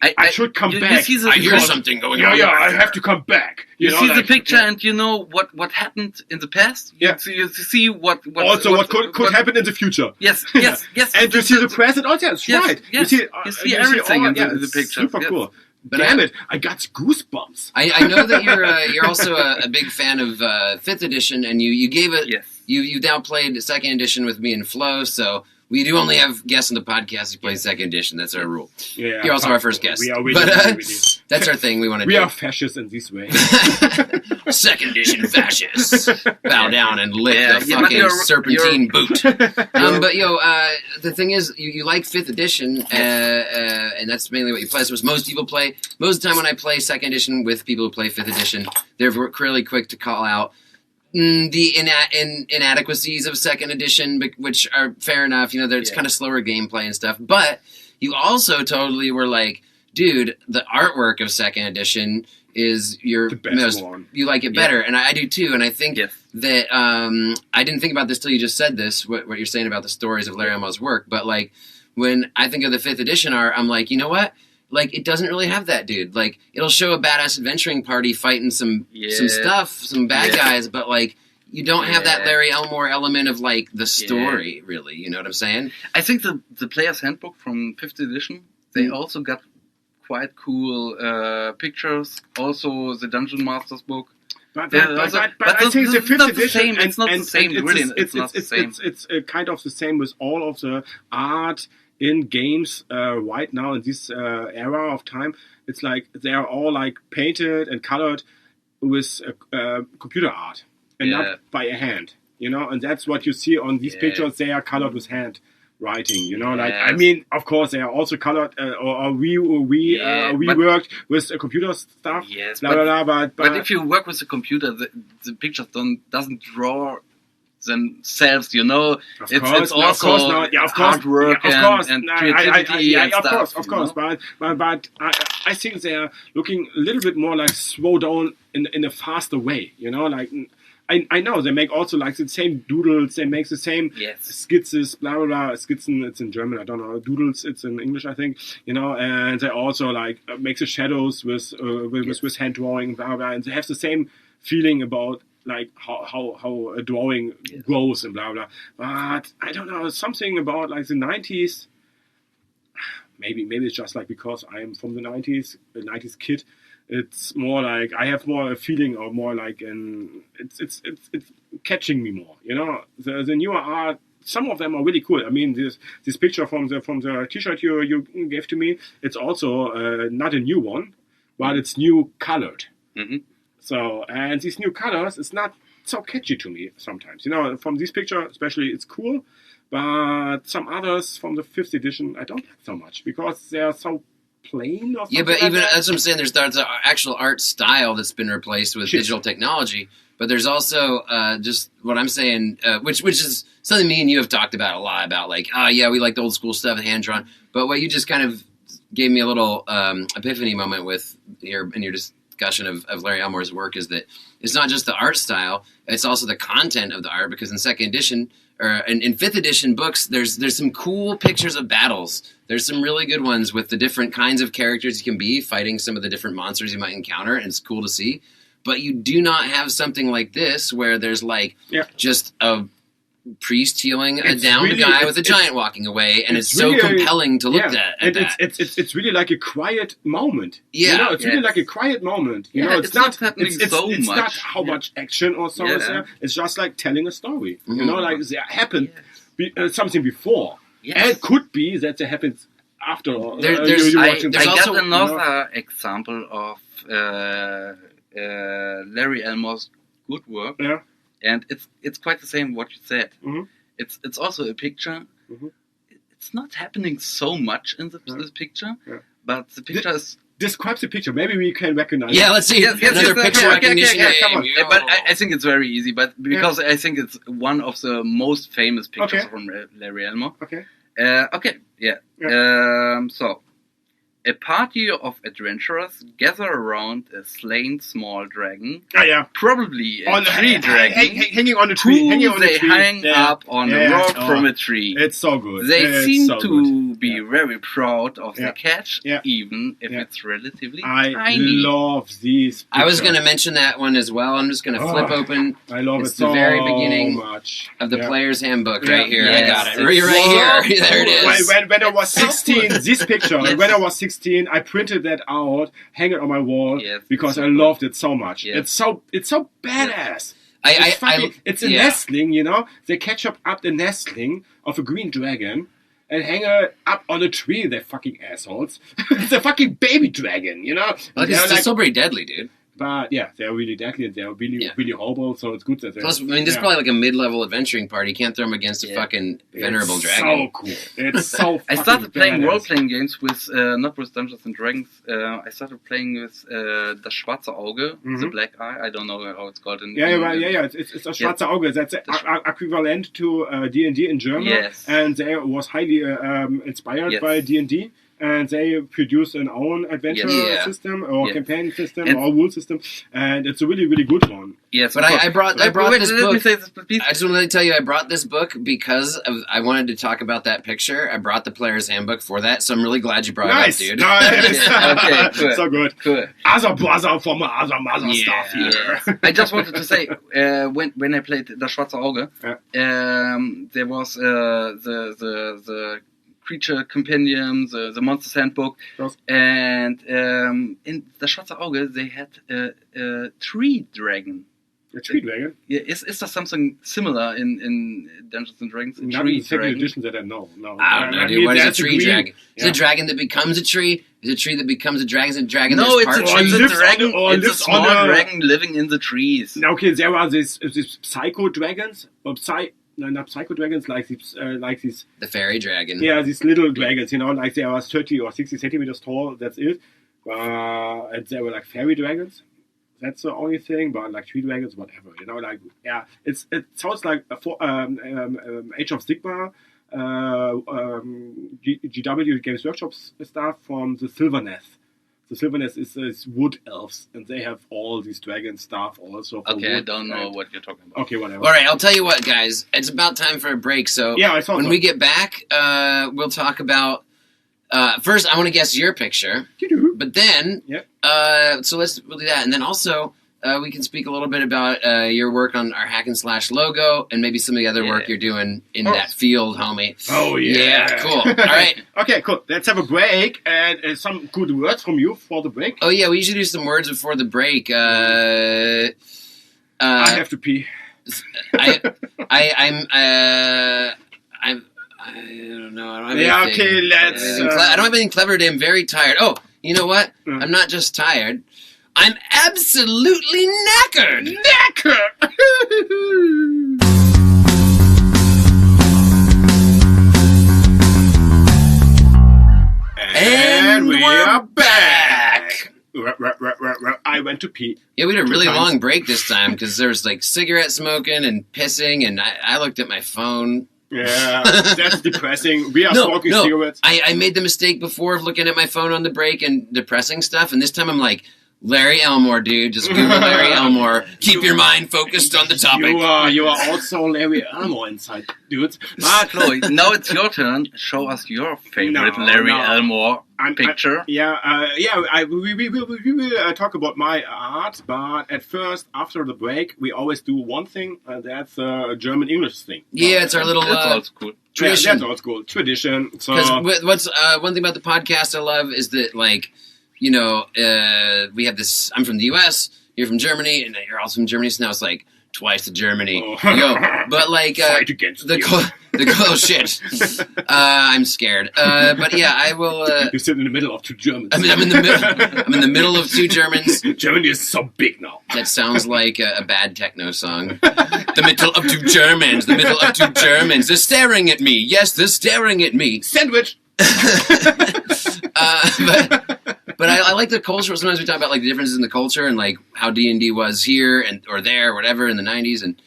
I should come back. I hear something going on. Yeah, I have to come back. You see the picture and you know what happened in the past. You see what could happen in the future. Yes. And you see the present. Oh, that's right. Yes. You see everything in the picture. Super cool. But damn it! I got goosebumps. I know that you're also a big fan of 5th edition, and you gave it. Yes. You now played 2nd edition with me and Flo, so. We do only have guests on the podcast who play 2nd edition. That's our rule. Yeah, you're also our first guest. We are really, that's our thing we want to do. We are fascists in this way. 2nd edition fascists. Bow down and lick the fucking serpentine boot. But, the thing is, you like 5th edition, and that's mainly what you play. So most people play. Most of the time when I play 2nd edition with people who play 5th edition, they're really quick to call out the inadequacies of 2nd edition, which are fair enough. You know, it's kind of slower gameplay and stuff. But you also totally were like, dude, the artwork of 2nd edition is the best one. You like it better, and I do too. And I think that I didn't think about this till you just said this. What you're saying about the stories of Larry Elmore's work, but like when I think of the 5th edition art, I'm like, you know what? Like, it doesn't really have that, dude. Like, it'll show a badass adventuring party fighting some stuff, some bad guys, but, like, you don't have that Larry Elmore element of, like, the story, really. You know what I'm saying? I think the Player's Handbook from 5th edition, they also got quite cool pictures. Also, the Dungeon Master's book. But I think the 5th edition, it's not the same, really. It's kind of the same with all of the art in games right now in this era of time. It's like they are all like painted and colored with computer art and not by a hand, you know. And that's what you see on these pictures. They are colored with hand writing, you know. Like, I mean, of course, they are also colored, or we worked with computer stuff. Yes, blah, blah, blah, but if you work with the computer, the pictures doesn't draw themselves, you know. It's also hard work and creativity and stuff. Of course. But I think they are looking a little bit more like slow down in a faster way, you know. Like, I know they make also like the same doodles, they make the same skizzen, blah blah blah. Skizzen, it's in German, I don't know. Doodles, it's in English, I think. You know, and they also like make the shadows with hand drawing, blah blah. And they have the same feeling about like how a drawing grows and blah blah. But I don't know, something about like the 90s. Maybe it's just like because I am from the 90s, a 90s kid. It's more like I have more a feeling, or more like it's catching me more. You know, the newer art. Some of them are really cool. I mean, this picture from the T-shirt you gave to me. It's also not a new one, but it's new colored. Mm-hmm. So, and these new colors, it's not so catchy to me sometimes. You know, from this picture especially, it's cool, but some others from the 5th edition I don't like so much because they are so plain or something. Yeah, but like even that. as I'm saying, there's the actual art style that's been replaced with digital technology. But there's also just what I'm saying, which is something me and you have talked about a lot, about like, we like the old school stuff, hand drawn. But what you just kind of gave me a little epiphany moment with in your discussion of Larry Elmore's work is that it's not just the art style, it's also the content of the art, because in 2nd edition, or in 5th edition books, there's some cool pictures of battles. There's some really good ones with the different kinds of characters you can be, fighting some of the different monsters you might encounter, and it's cool to see. But you do not have something like this where there's like just a priest healing a downed guy with a giant walking away, and it's so really compelling to look at that. It's really like a quiet moment. Yeah, you know, it's really like a quiet moment. You know, it's not happening it's much. not how much action or so is there. It's just like telling a story. Mm-hmm. You know, like there happened something before, and it could be that there happens after. I got another example of Larry Elmore's good work. Yeah. And it's quite the same what you said. Mm-hmm. It's also a picture. Mm-hmm. It's not happening so much in this picture, but the picture is... Describe the picture. Maybe we can recognize it. Let's see. Another picture recognition game. Come on. But I think it's very easy, but because I think it's one of the most famous pictures from Larry Elmore. So, a party of adventurers gather around a slain small dragon. Probably a tree dragon. Hanging on a tree. They hang up on a rock from a tree. It's so good. They seem to be very proud of the catch, even if it's relatively tiny. I love these pictures. I was going to mention that one as well. I'm just going to flip open. I love it's it so the very beginning of the player's handbook right here. I got it. Right here. There it is. When I was 16, this picture, when I was 16, I printed that out, hang it on my wall, because I loved it so much. It's so badass. It's a nestling, you know. They catch up the nestling of a green dragon and hang it up on a tree. They're fucking assholes. It's a fucking baby dragon, you know. It's still pretty deadly, dude. But they're really deadly and they're really horrible, so it's good that they're... Plus, I mean, this is probably like a mid-level adventuring party. You can't throw them against a fucking venerable dragon. It's so cool. It's so fucking I started playing badass. role-playing games with, not with Dungeons and Dragons. I started playing with Das Schwarze Auge, the Black Eye. I don't know how it's called in English. It's Das Schwarze Auge. That's equivalent to D&D in German. Yes. And they was highly inspired by D&D. And they produce an own adventure system or campaign system or rule system, and it's a really, really good one. Yes, but I brought this book. I just want to tell you, I brought this book because I wanted to talk about that picture. I brought the player's handbook for that, so I'm really glad you brought it up, dude. Nice, okay, good. So good. Good. Other brother from other mother stuff here. I just wanted to say, when I played Das Schwarze Auge, there was the creature compendium, the monster's handbook, and in the Schwarze Auge they had a tree dragon. A tree dragon? Yeah, is there something similar in Dungeons and Dragons? Not in the second edition that I know. No. I don't know, dude. What is a tree dragon? Is it a dragon that becomes a tree? Is it a tree that becomes a dragon? Is it a dragon no, that's it's part a tree? dragon. It's a small dragon living in the trees. Okay, there are these psycho dragons, or not psycho dragons, like these. The fairy dragon. Yeah, these little dragons, like they are 30 or 60 centimeters tall, that's it. And they were like fairy dragons. That's the only thing, but like tree dragons, whatever, it sounds like Age of Sigmar, GW Games Workshop stuff from the Sylvaneth. The Sylvaneth is wood elves, and they have all these dragon stuff also. Okay, I don't know what you're talking about. Okay, whatever. All right, I'll tell you what, guys. It's about time for a break. So when we get back, we'll talk about. First, I want to guess your picture, but then, so we'll do that, and then also we can speak a little bit about your work on our Hack and Slash logo, and maybe some of the other work you're doing in that field, homie. Oh yeah, yeah, cool. All right, okay, cool. Let's have a break, and some good words from you for the break. Oh yeah, we usually do some words before the break. I have to pee. I don't know. I don't have anything. Okay, let's. I don't have anything clever today. I'm very tired. Oh, you know what? I'm not just tired. I'm absolutely knackered. And we're back. I went to pee. Yeah, we had a really long break this time because there was like cigarette smoking and pissing, and I looked at my phone. Yeah, that's depressing. We are smoking cigarettes. I made the mistake before of looking at my phone on the break and depressing stuff, and this time I'm like, Larry Elmore, dude. Just Google Larry Elmore. Keep your mind focused on the topic. You are also Larry Elmore inside, dude. But Chloe, now it's your turn. Show us your favorite Larry Elmore picture. We will talk about my art, but at first, after the break, we always do one thing, and that's a German-English thing. Yeah, it's our little cool. tradition. Yeah, that's old school. Tradition. Because what's one thing about the podcast I love is that, like, we have this. I'm from the U.S. You're from Germany, and you're also from Germany. So now it's like twice to Germany. Oh. But like fight against the shit. I'm scared. But yeah, I will. You sit in the middle of two Germans. I'm in the middle. I'm in the middle of two Germans. Germany is so big now. That sounds like a bad techno song. The middle of two Germans. The middle of two Germans. They're staring at me. Yes, they're staring at me. Sandwich. But I like the culture. Sometimes we talk about like the differences in the culture and like how D&D was here or there, or whatever in the 90s. And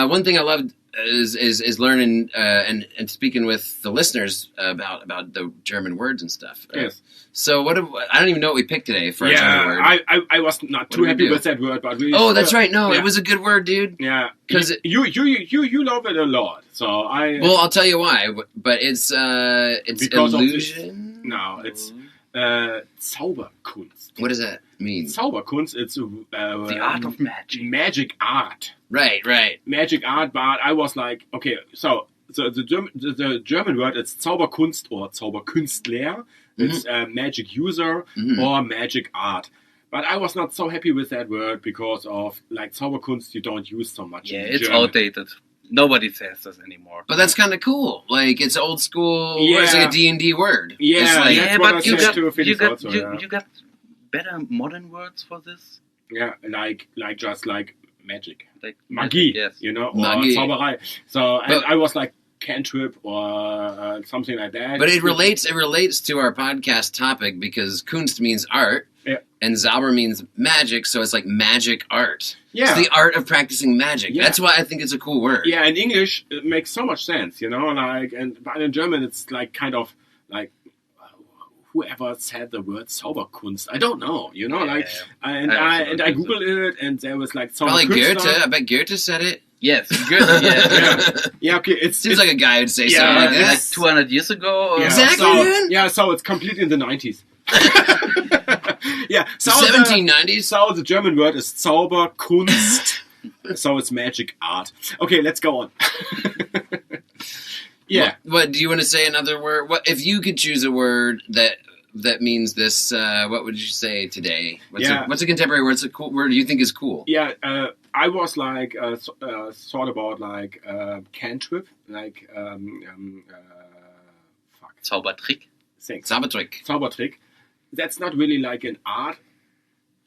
one thing I loved is learning and speaking with the listeners about the German words and stuff. Yes. So I don't even know what we picked today for a German word. I was not too happy with that word, but that's right. No, it was a good word, dude. Yeah, because you love it a lot. So Well, I'll tell you why. But it's illusion. No, it's Zauberkunst. What does that mean? Zauberkunst. It's the art of magic. Magic art. Right. Magic art, but I was like, okay, so the German word is Zauberkunst or Zauberkünstler. It's magic user or magic art. But I was not so happy with that word because of like Zauberkunst you don't use so much. Yeah, in it's German. Outdated. Nobody says this anymore. But that's kind of cool. Like it's old school. Yeah. It's like a D&D word. Yeah, like, but you got better modern words for this. Yeah, like just like magic, like Magie, yes. Or Magie. Zauberei. So I was like cantrip or something like that. But it relates to our podcast topic because Kunst means art, and Zauber means magic, so it's like magic art. Yeah. It's the art of practicing magic. Yeah. That's why I think it's a cool word. Yeah, in English it makes so much sense, but in German it's like kind of like whoever said the word Zauberkunst. I don't know, and I googled it and there was like Probably Goethe. I bet Goethe said it. Yes, Goethe. Yeah, okay. It seems like a guy would say something like that. Like 200 years ago. Yeah. Exactly. So it's completely in the 90s. Yeah, so 1790s. So the German word is Zauberkunst. So it's magic art. Okay, let's go on. Yeah. What do you want to say another word? What if you could choose a word that means this? What would you say today? What's a contemporary word? What's a cool word you think is cool? Yeah, I was like thought about like cantrip, like Zaubertrick. Thanks. Zaubertrick. That's not really like an art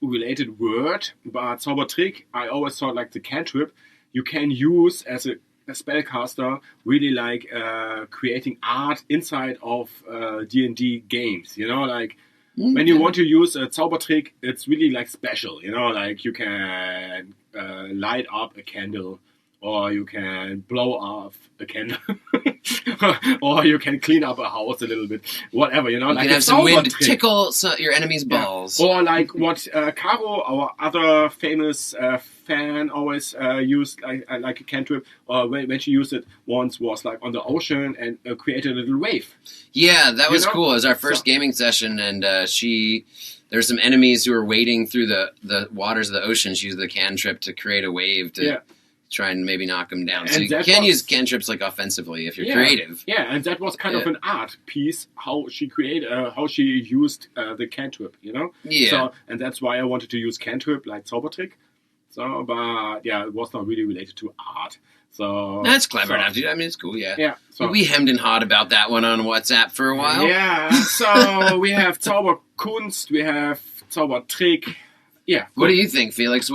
related word, but Zaubertrick, I always thought like the cantrip you can use as a spellcaster, really like creating art inside of D&D games, you know, like when you want to use a Zaubertrick, it's really like special, you know, like you can light up a candle, or you can blow off a candle, or you can clean up a house a little bit, whatever, you know. You like can have some wind tickle your enemy's balls. Or like what Caro, our other famous fan, always used like a cantrip, or when she used it once was like on the ocean and created a little wave. Yeah, that was cool. It was our first gaming session, and there's some enemies who were wading through the waters of the ocean. She used the cantrip to create a wave to try and maybe knock them down. So you can use cantrips like offensively if you're creative. Yeah, and that was kind of an art piece, how she created, how she used the cantrip, you know? Yeah. So, and that's why I wanted to use cantrip like Zaubertrick. So, but yeah, it was not really related to art. So that's clever enough, dude. I mean, it's cool, yeah. Yeah. So, we hemmed and hawed about that one on WhatsApp for a while. Yeah, so we have Zauberkunst, we have Zaubertrick. Yeah. What do you think, Felix?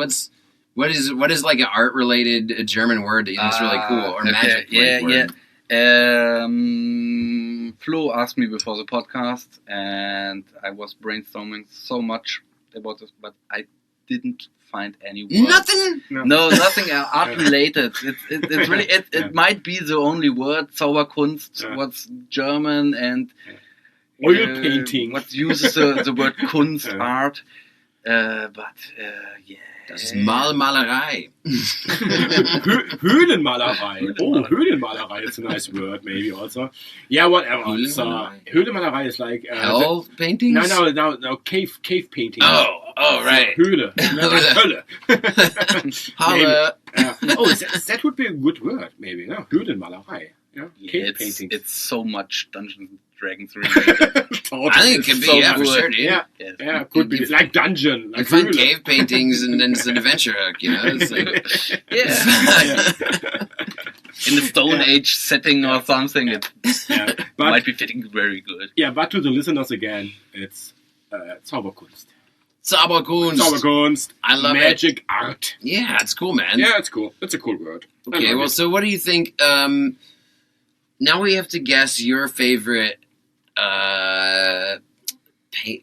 What is like an art related German word that you think is really cool, or magic? Yeah. Flo asked me before the podcast, and I was brainstorming so much about this, but I didn't find any word. Nothing. No, nothing art related. It's really it might be the only word. Zauberkunst. What's German and oil painting. What uses the word Kunst, art. But yeah. Das ist Malerei. Höhlenmalerei. Oh, Höhlenmalerei is a nice word, maybe also. Yeah, whatever. Höhlenmalerei is like hell painting. No. Cave painting. Oh, right. Höhle. Hölle. Holla. That would be a good word, maybe. No? Höhlenmalerei. Yeah. Cave painting. It's so much Dungeons and Dragons related. I think it could be, so for sure, dude. Yeah, could be. It's like dungeon. Like you find cave paintings and then it's an adventure hook, you know? It's like, in the Stone Age setting or something, it might be fitting very good. Yeah, but to the listeners again, it's Zauberkunst. Zauberkunst. I love magic art. Yeah, it's cool, man. Yeah, it's cool. It's a cool word. Okay, well, so what do you think? Now we have to guess your favorite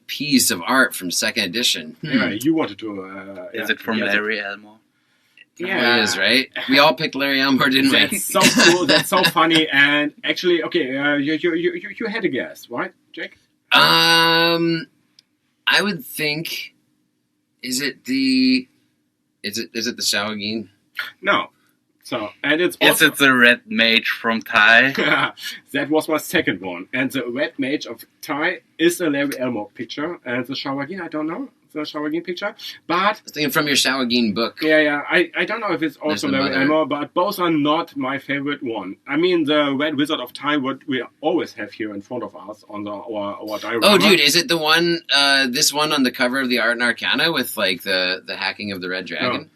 piece of art from Second Edition. Yeah, you wanted to. Is it from Larry Elmore? Yeah, it is, right? We all picked Larry Elmore, didn't we? That's so cool. That's so funny. And actually, okay, you had a guess, right, Jake? I would think. Is it the Shawagin? No. So, and it's also... Yes, it's the Red Mage from Thai. That was my second one. And the Red Mage of Thai is a Larry Elmore picture. And the Shawagin, I don't know. The Shawagin picture. But... I was thinking from your Shawagin book. Yeah. I don't know if it's also Larry Elmore, but both are not my favorite one. I mean, the Red Wizard of Thai, what we always have here in front of us on our diorama. Oh, dude, is it the one, this one on the cover of the Art and Arcana with, like, the hacking of the Red Dragon? No.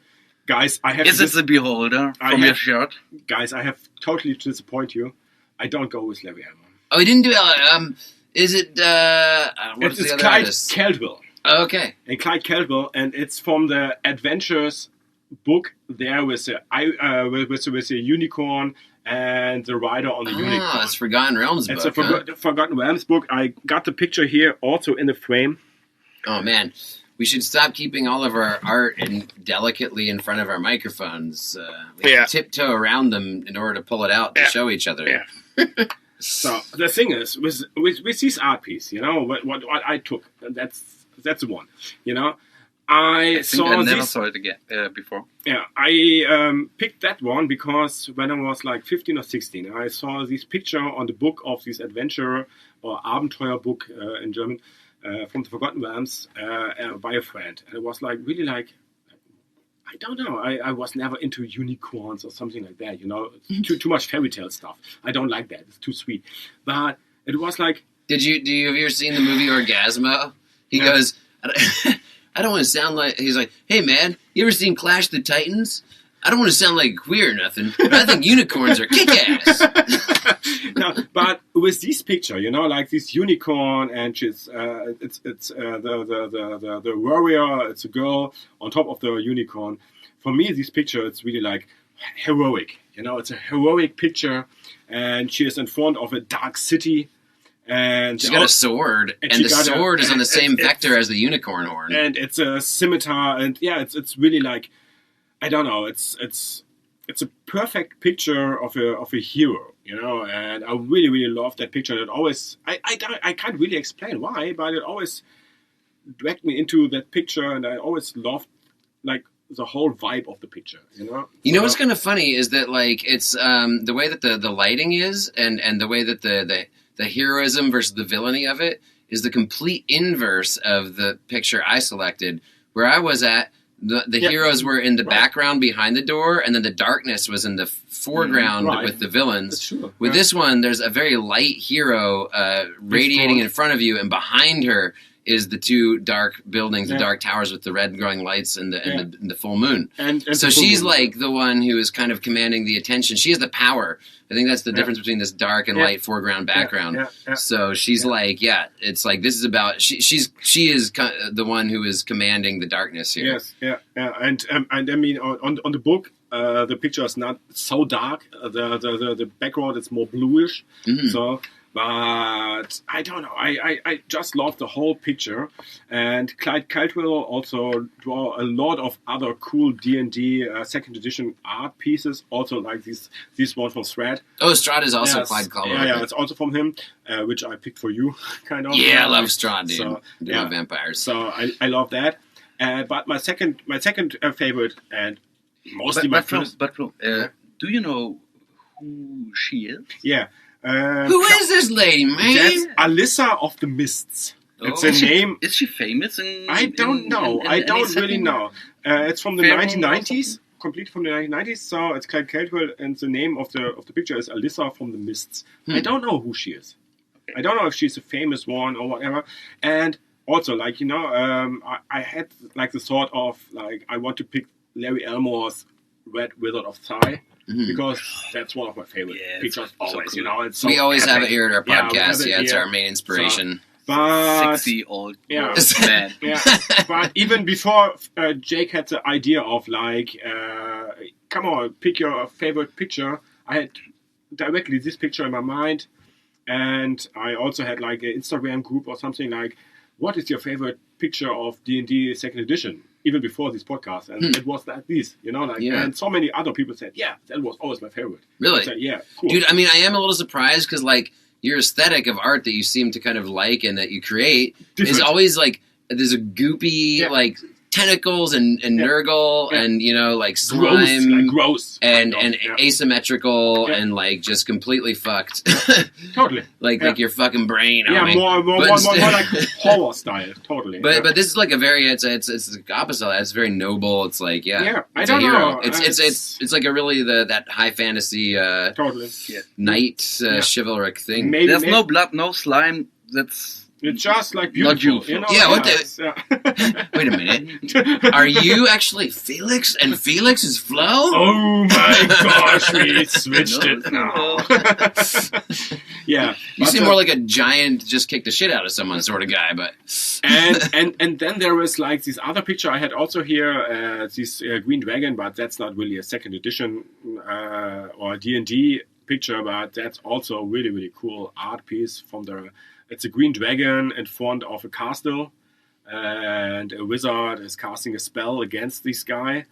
Guys, I have... Is it the Beholder from your shirt? Guys, I have totally to disappoint you. I don't go with Larry Elmore. Oh, he didn't do it. Is it... it's the Clyde Caldwell. Oh, okay. And Clyde Caldwell, and it's from the Adventures book there with the unicorn and the rider on the unicorn. Ah, it's Forgotten Realms book. It's a Forgotten Realms book. I got the picture here also in the frame. Oh, man. We should stop keeping all of our art delicately in front of our microphones. We have to tiptoe around them in order to pull it out to show each other. Yeah. So the thing is, with this art piece, you know, what I took, that's the one, you know. I never saw it again before. Yeah, I picked that one because when I was like 15 or 16, I saw this picture on the book of this adventure or Abenteuer book in German. From the Forgotten Realms by a friend. And it was like, really like, I don't know, I was never into unicorns or something like that, you know, too much fairy tale stuff. I don't like that, it's too sweet. But it was like... Do you have you ever seen the movie Orgasmo? He goes, I don't want to sound like, he's like, hey man, you ever seen Clash of the Titans? I don't want to sound like queer or nothing, but I think unicorns are kick-ass. No, but with this picture, like this unicorn, and she's it's the warrior. It's a girl on top of the unicorn. For me, this picture, it's really like heroic. It's a heroic picture, and she is in front of a dark city. And she's got a sword, and the sword is on the same vector as the unicorn horn. And it's a scimitar, and it's really like, I don't know, it's a perfect picture of a hero, and I really, really love that picture. And it always, I can't really explain why, but it always dragged me into that picture, and I always loved, like, the whole vibe of the picture, what's kind of funny is that, like, it's the way that the lighting is, and the way that the heroism versus the villainy of it is the complete inverse of the picture I selected. Where I was at, the heroes were in the background behind the door, and then the darkness was in the foreground with the villains. With this one, there's a very light hero radiating in front of you, and behind her is the two dark buildings, the dark towers with the red glowing lights and the full moon. And so she's like the one who is kind of commanding the attention. She has the power. I think that's the difference between this dark and light foreground background. So she's like, it's like this is about she is the one who is commanding the darkness here. And I mean on the book, the picture is not so dark. The background is more bluish. So. But I don't know. I just love the whole picture, and Clyde Caldwell also draw a lot of other cool D&D Second Edition art pieces. Also like this one from Strahd. Oh, Strahd is also Clyde Caldwell. Yeah, it's also from him, which I picked for you, kind of. Yeah, I love Strahd, dude. So, vampires. So I love that. But my second favorite, and mostly my first. Do you know who she is? Yeah. Who is this lady, man? That's Alyssa of the Mists. It's a name. Is she famous? I don't know. I don't really know. It's from the 1990s, complete from the 1990s. So it's Clyde Caldwell, and the name of the picture is Alyssa from the Mists. I don't know who she is. I don't know if she's a famous one or whatever. And also, like I had like the thought of like I want to pick Larry Elmore's Red Wizard of Thay. Because that's one of my favorite pictures always, It's so we always epic. have it here at our podcast. It's our main inspiration. But, sexy old man. Yeah. But even before Jake had the idea of like, come on, pick your favorite picture, I had directly this picture in my mind. And I also had like an Instagram group or something like, what is your favorite picture of D&D Second Edition? Even before this podcast, and it was like this, and so many other people said, that was always my favorite. Really? I said, cool. Dude, I mean, I am a little surprised because, like, your aesthetic of art that you seem to kind of like and that you create is always, like, there's a goopy, like, tentacles and Nurgle and, like, slime. Gross. And asymmetrical and, like, just completely fucked. Totally. Like your fucking brain. More like horror style. Totally. But this is like a very, it's the opposite. It's very noble. It's like, I it's don't a hero. know. It's like a really that high fantasy knight chivalric thing. There's no blood, no slime. It's just like beautiful. Not you. What the? Wait a minute. Are you actually Felix and Felix is Flo? Oh my gosh, we switched it now. You seem more like a giant just kick the shit out of someone sort of guy, but and then there was like this other picture I had also here, this green dragon, but that's not really a second edition or D&D picture, but that's also a really, really cool art piece from the. It's a green dragon in front of a castle, and a wizard is casting a spell against this guy.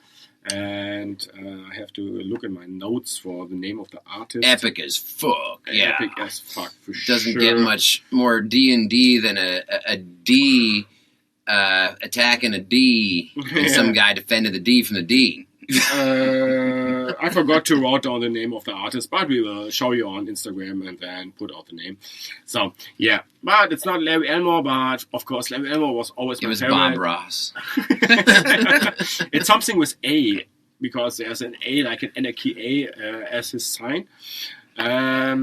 And I have to look in my notes for the name of the artist. Epic as fuck. Epic as fuck, for Doesn't get much more D&D than a D attacking a D, and some guy defending the D from the D. I forgot to write down the name of the artist, but we will show you on Instagram and then put out the name. So, but it's not Larry Elmore, but of course Larry Elmore was always my favorite. Bob Ross. It's something with A, because there's an A, like an anarchy A as his sign. I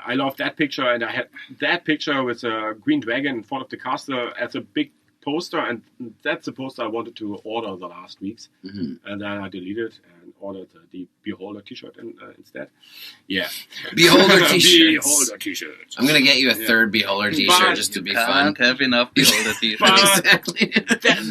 love that picture, and I had that picture with a green dragon in front of the castle as a big poster, and that's the poster I wanted to order the last weeks, Mm-hmm. and then I deleted and ordered the Beholder T-shirt instead. Yeah, Beholder T-shirts. Beholder T-shirts. I'm gonna get you a third Beholder T-shirt just to be fun. Can't have enough Beholder T-shirts. Exactly.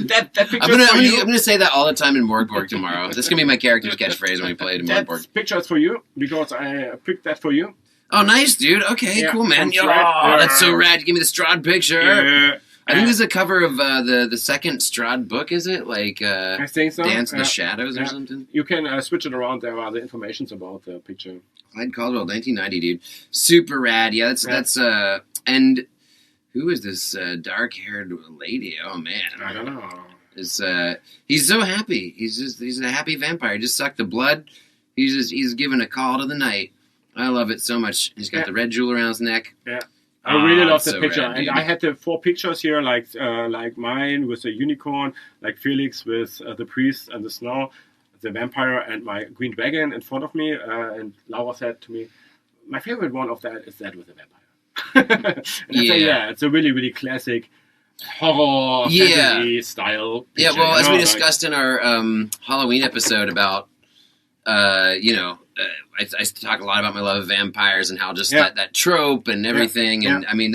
That picture I'm gonna say that all the time in Morgborg tomorrow. This is gonna be my character's catchphrase when we play it in That Morgborg. picture is for you because I picked that for you. Oh, nice, dude. Okay, Yeah, cool, man. from Yo, Strahd. that's so rad. Give me the Strahd picture. Yeah. I think this is a cover of the second Strahd book, is it? Like I think so. Dance in the Shadows or Yeah. something? You can switch it around. There are the informations about the picture. Clyde Caldwell, 1990, dude. Super rad. Yeah, that's and who is this dark-haired lady? Oh, man. I don't know. He's so happy. He's a happy vampire. He just sucked the blood. He's giving a call to the night. I love it so much. He's got the red jewel around his neck. Yeah. I really love the so picture, rad, and dude. I had the 4 pictures here, like mine with the unicorn, like Felix with the priest and the snow, the vampire, and my green dragon in front of me. And Laura said to me, "My favorite one of that is that with the vampire." And I say, yeah, it's a really, really classic horror fantasy style picture. Yeah, well, as we like- discussed in our Halloween episode about, I talk a lot about my love of vampires and how just that trope and everything, and I mean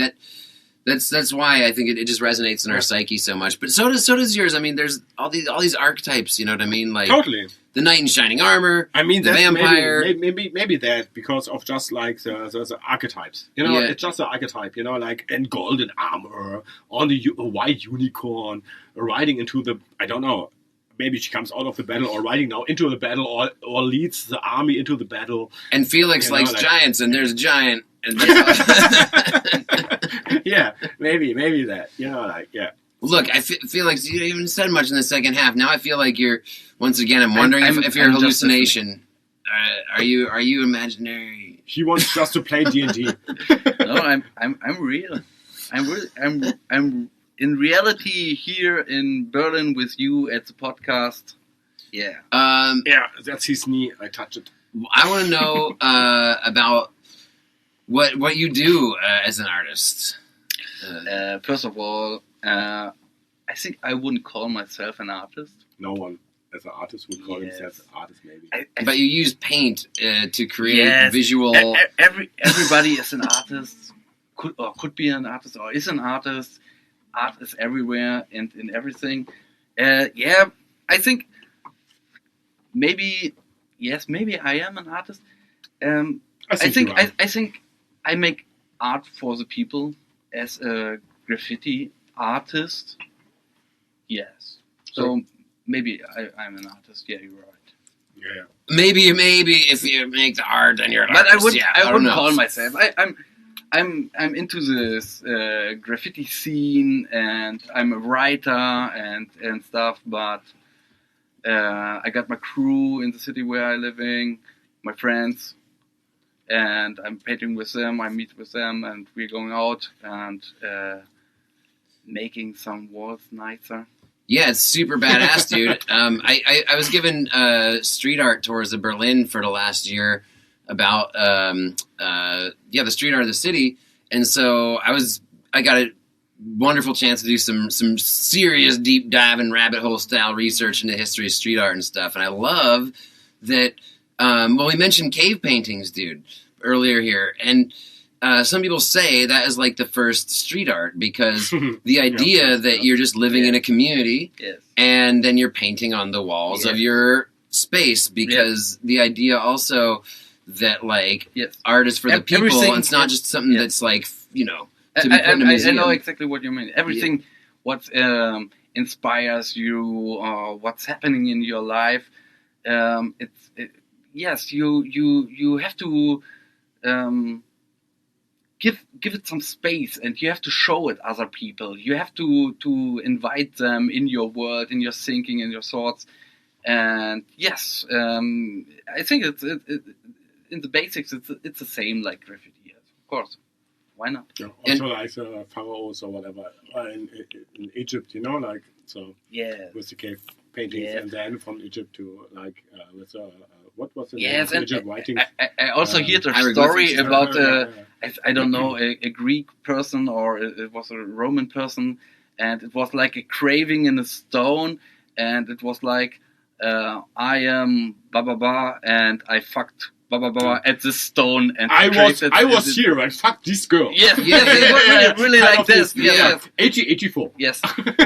that's why I think it just resonates in our psyche so much. But so does yours. I mean, there's all these archetypes. You know what I mean? Like totally. The knight in shining armor. I mean, the that's vampire. Maybe that because of just like the archetypes. You know, it's just an archetype. You know, like in golden armor, on the white unicorn, riding into the I don't know. Maybe she comes out of the battle or riding now into the battle or leads the army into the battle. And Felix likes giants, and there's a giant. And yeah, maybe that. You know, like, yeah. Look, Felix, you haven't said much in the second half. Now I feel like you're, once again, I'm wondering if you're a hallucination. Are you imaginary? He wants just to play D&D. No, I'm real. I'm in reality here in Berlin with you at the podcast. Yeah. Yeah, that's his knee. I touched it. I want to know about what you do as an artist. First of all, I think I wouldn't call myself an artist. No one as an artist would call himself an artist, maybe. But you use paint to create visual. Everybody is an artist. Could be an artist or is an artist. Art is everywhere and in everything. I think maybe I am an artist. I think I make art for the people as a graffiti artist. Yes. So maybe I'm an artist. Yeah, you're right. Yeah. Maybe if you make the art, then you're an but artist. I wouldn't call myself. I'm into this graffiti scene, and I'm a writer and stuff. But I got my crew in the city where I living, my friends, and I'm painting with them. I meet with them, and we're going out and making some walls nicer. Yeah, it's super badass, dude. I was given street art tours of Berlin for the last year about the street art of the city, and so I got a wonderful chance to do some serious deep dive and rabbit hole style research into the history of street art and stuff. And I love that. We mentioned cave paintings, dude, earlier here, and some people say that is like the first street art because the idea that you're just living in a community and then you're painting on the walls of your space because the idea also that like art is for the people and it's not just something that's like, you know, to be put in a museum. I know exactly what you mean. Everything what inspires you or what's happening in your life, you have to give it some space, and you have to show it other people. You have to invite them in your world, in your thinking, in your thoughts. And I think it's in the basics it's the same like graffiti. Yes, of course. Why not? Yeah, also like pharaohs or whatever in Egypt, you know, like so. Yeah. With the cave paintings, and then from Egypt to like with what was the name of Egypt writing? I also hear the story about I don't know a Greek person or it was a Roman person, and it was like a craving in a stone, and it was like I am blah blah blah, and I fucked blah blah blah at this stone, and I was here and fucked this girl. Yes, really like this. Yeah. 84. Yes.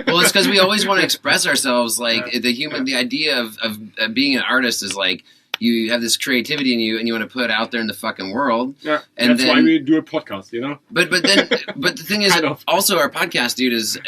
Well, it's because we always want to express ourselves. Like the idea of being an artist is like you have this creativity in you, and you want to put it out there in the fucking world. Yeah, and that's why we do a podcast, you know. But the thing is, also our podcast, dude, is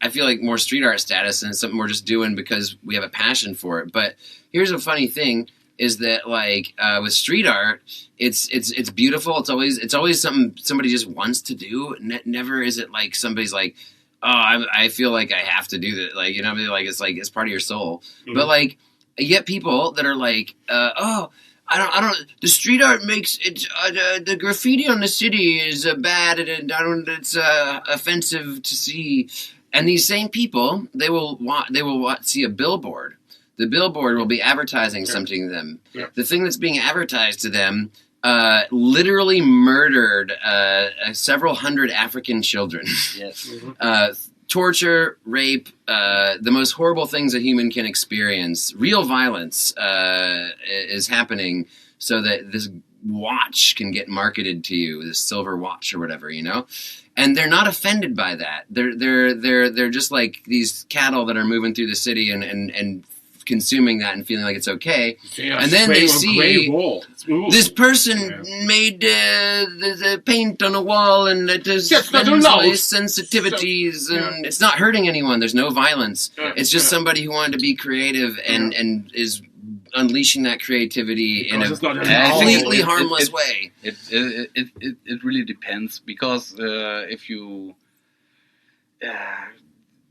I feel like more street art status, and it's something we're just doing because we have a passion for it. But here's a funny thing: is that like with street art, it's beautiful. It's always something somebody just wants to do. Never is it like somebody's like, oh, I feel like I have to do that. Like, you know, like it's part of your soul. Mm-hmm. But like. You get people that are like, I don't. The street art makes it. The graffiti on the city is bad, and it's offensive to see. And these same people, they will see a billboard. The billboard will be advertising something to them. Yeah. The thing that's being advertised to them literally murdered several hundred African children. Yes. Mm-hmm. Torture, rape, the most horrible things a human can experience. Real violence is happening so that this watch can get marketed to you, this silver watch or whatever, you know? And they're not offended by that. They're just like these cattle that are moving through the city and consuming that and feeling like it's okay. And then they see this person made the paint on a wall, and it has sensitivities, and it's not hurting anyone. There's no violence. It's just somebody who wanted to be creative and is unleashing that creativity in a completely harmless way. It really depends, because if you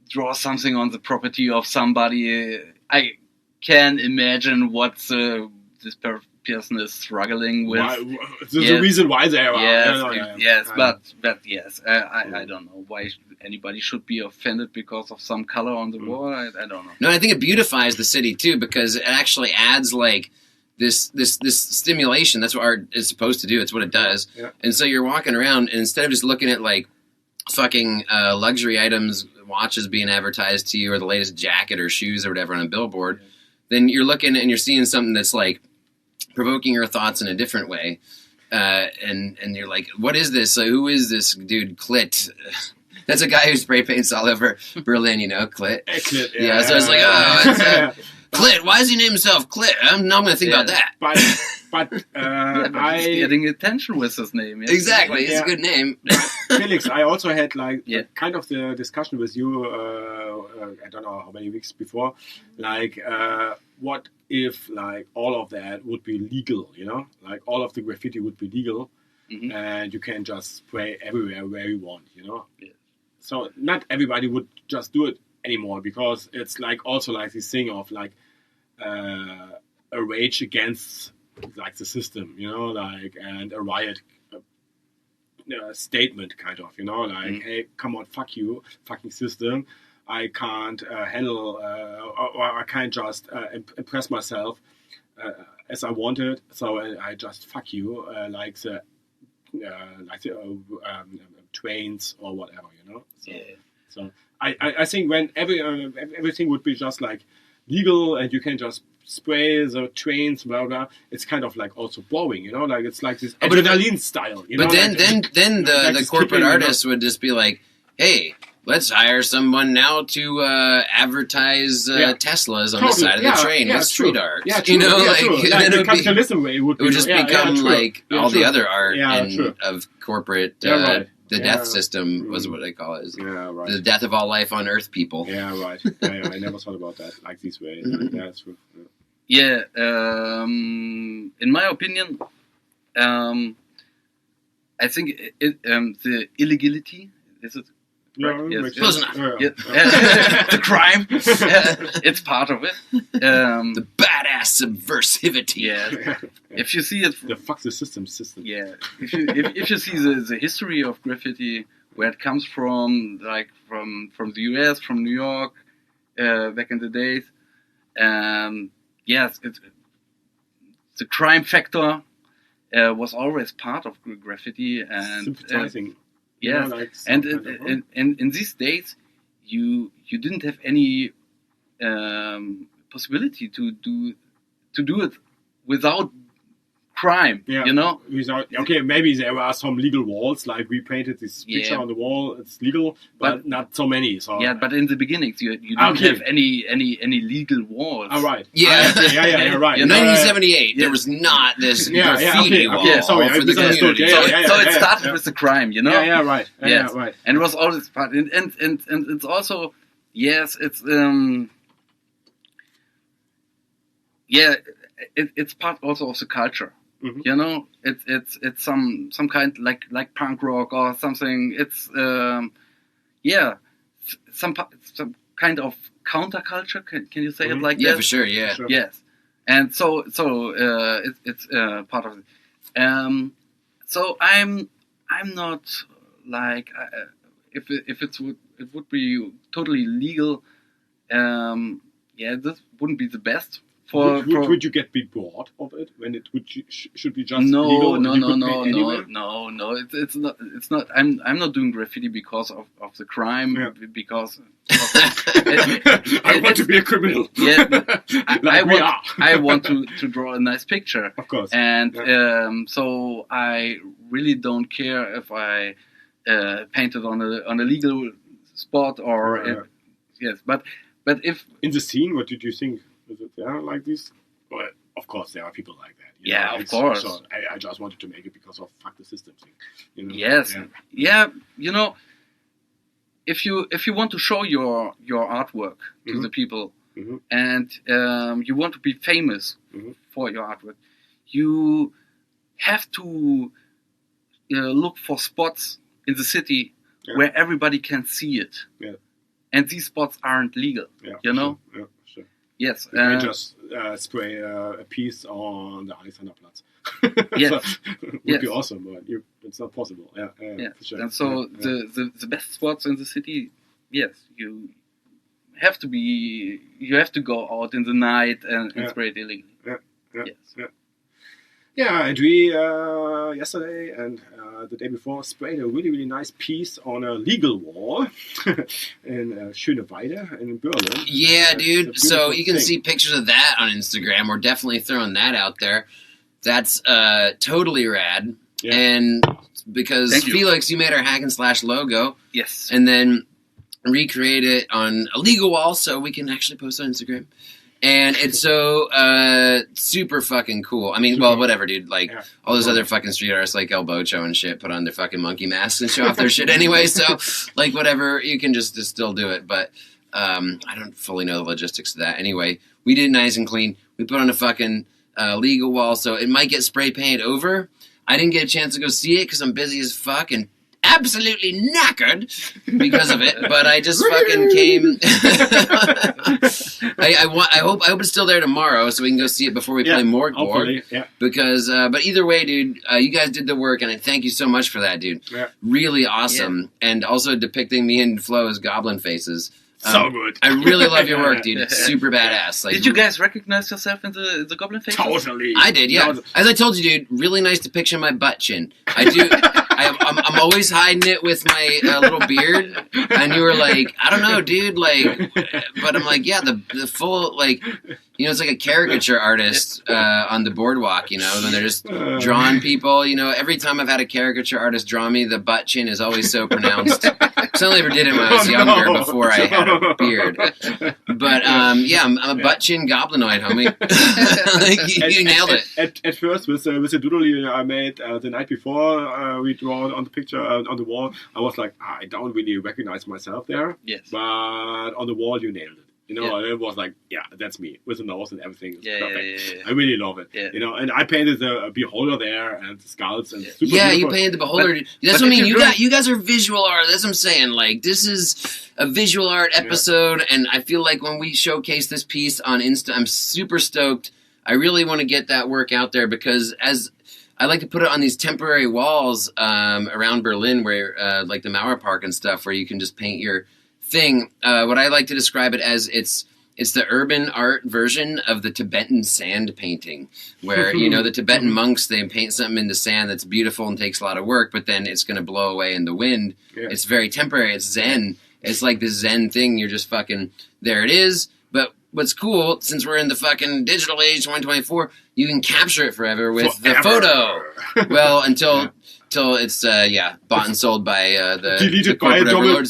draw something on the property of somebody, I can imagine what this person is struggling with. There's a reason why they are. Yes, but yes, I don't know why anybody should be offended because of some color on the wall. I don't know. No, I think it beautifies the city too, because it actually adds like this stimulation. That's what art is supposed to do. It's what it does. Yeah. And so you're walking around, and instead of just looking at like fucking luxury items, watches being advertised to you, or the latest jacket or shoes or whatever on a billboard, then you're looking and you're seeing something that's like provoking your thoughts in a different way. And you're like, what is this? Who is this dude? Clit. That's a guy who spray paints all over Berlin, you know, Clit. Clit, yeah. So I was like, it's Clit. Why does he name himself Clit? I'm not going to think about that. But he's getting attention with his name. Yes. Exactly. It's a good name. Felix, I also had kind of the discussion with you, I don't know how many weeks before, like what if like all of that would be legal, you know? Like all of the graffiti would be legal, and you can just spray everywhere where you want, you know? Yeah. So not everybody would just do it anymore, because it's like also like this thing of like a rage against like the system, you know, like, and a riot statement kind of, you know, like, hey, come on, fuck you, fucking system. I can't handle, or I can't just impress myself as I wanted, so I just fuck you, like the trains or whatever, you know. So I think when everything would be just like legal and you can just spray the trains, blah blah, it's kind of like also boring, you know, like it's like this adrenaline style. You know? Then the corporate artists would just be like, hey, let's hire someone now to advertise Teslas on the side of the train with street art. Yeah, you know, like the capitalism way would just become like all the other art of corporate. The death system was what they call it. Yeah, right. The death of all life on Earth, people. Yeah, right. I never thought about that like this way. Yeah, it's true. Yeah, in my opinion, I think the illegality is it. Right? Yes. Close enough. The crime, it's part of it. The badass subversivity. Yeah. If you see it, the fuck the system. Yeah. If you see the history of graffiti, where it comes from, like from the US, from New York, back in the days, yes, the crime factor was always part of graffiti, and sympathizing. Yes, and in these days, you didn't have any possibility to do it without crime, you know. Okay, maybe there are some legal walls, like we painted this picture on the wall. It's legal, but not so many. So but in the beginnings, you don't have any legal walls. All right. Yeah. Right. In 1978, there was not this graffiti wall for the community. So it started with the crime, you know. Yeah, right. Yes. Yeah, right. And it was all this part, and it's also it's it's part also of the culture. Mm-hmm. You know, it's some kind like punk rock or something. It's some kind of counterculture. Can you say it like that? Yeah, for sure. Yeah. Sure. Yes, and so it's part of it. So I'm not like if it would be totally legal. This wouldn't be the best. Would you get big bored of it when it should be just no legal? No. It's not. I'm not doing graffiti because of the crime. Yeah. Because I want to be a criminal. Yeah, I want to draw a nice picture. Of course. And so I really don't care if I paint it on a legal spot or yes, but if in the scene, what did you think? Is it there like this? Well, of course, there are people like that. Of course. So I just wanted to make it because of fuck the system thing. You know? Yes. Yeah. You know, if you want to show your artwork to the people, and you want to be famous for your artwork, you have to look for spots in the city where everybody can see it. Yeah. And these spots aren't legal. Yeah, you know. Sure. Yeah. Yes, you can just spray a piece on the Alexanderplatz. Yes, would be awesome, but it's not possible. Yeah, for sure. And so the best spots in the city, yes, you have to go out in the night and spray it illegally. Yeah, and we yesterday and the day before sprayed a really, really nice piece on a legal wall in Schöneweide in Berlin. Yeah, dude. So you can see pictures of that on Instagram. We're definitely throwing that out there. That's totally rad. Yeah. And because Felix, you made our hack and slash logo. Yes. And then recreate it on a legal wall so we can actually post on Instagram. And it's so super fucking cool. I mean, well, whatever, dude. Like, all those other fucking street artists like El Bocho and shit put on their fucking monkey masks and show off their shit anyway. So, like, whatever, you can just still do it. But I don't fully know the logistics of that. Anyway, we did nice and clean. We put on a fucking legal wall, so it might get spray painted over. I didn't get a chance to go see it because I'm busy as fuck and absolutely knackered because of it, but I just fucking came. I hope it's still there tomorrow so we can go see it before we play Morgborg. Because, but either way, dude, you guys did the work, and I thank you so much for that, dude. Yeah. Really awesome, and also depicting me and Flo as goblin faces. So good. I really love your work, dude. It's super badass. Like, did you guys recognize yourself in the goblin face? Totally. I did, yeah. As I told you, dude, really nice depiction of my butt chin. I do. I'm always hiding it with my little beard, and you were like, I don't know, dude, like, but I'm like, yeah, the full, like, you know, it's like a caricature artist on the boardwalk, you know, when they're just drawing people, you know, every time I've had a caricature artist draw me, the butt chin is always so pronounced. I only ever did it when I was younger, before I had a beard. But, yeah, I'm a butt chin goblinoid, homie. Like, you nailed it. At first, with the doodle I made the night before we draw on the picture on the wall, I was like, I don't really recognize myself there. Yes. But on the wall, you nailed it. You know, it was like, yeah, that's me with the nose and everything. It's perfect. I really love it. Yeah. You know, and I painted the beholder there and the skulls and super beautiful. You painted the beholder. That's what I mean. You guys are visual art. That's what I'm saying. Like, this is a visual art episode, and I feel like when we showcase this piece on Insta, I'm super stoked. I really want to get that work out there because as I like to put it on these temporary walls around Berlin, where like the Mauer Park and stuff, where you can just paint your thing. What I like to describe it as, it's the urban art version of the Tibetan sand painting, where, you know, the Tibetan monks, they paint something in the sand that's beautiful and takes a lot of work, but then it's going to blow away in the wind. Yeah. It's very temporary. It's Zen. it's like this Zen thing. You're just fucking, there it is. But what's cool, since we're in the fucking digital age, 2024, you can capture it forever with the photo. Well, until it's bought and sold by the deleted by Donald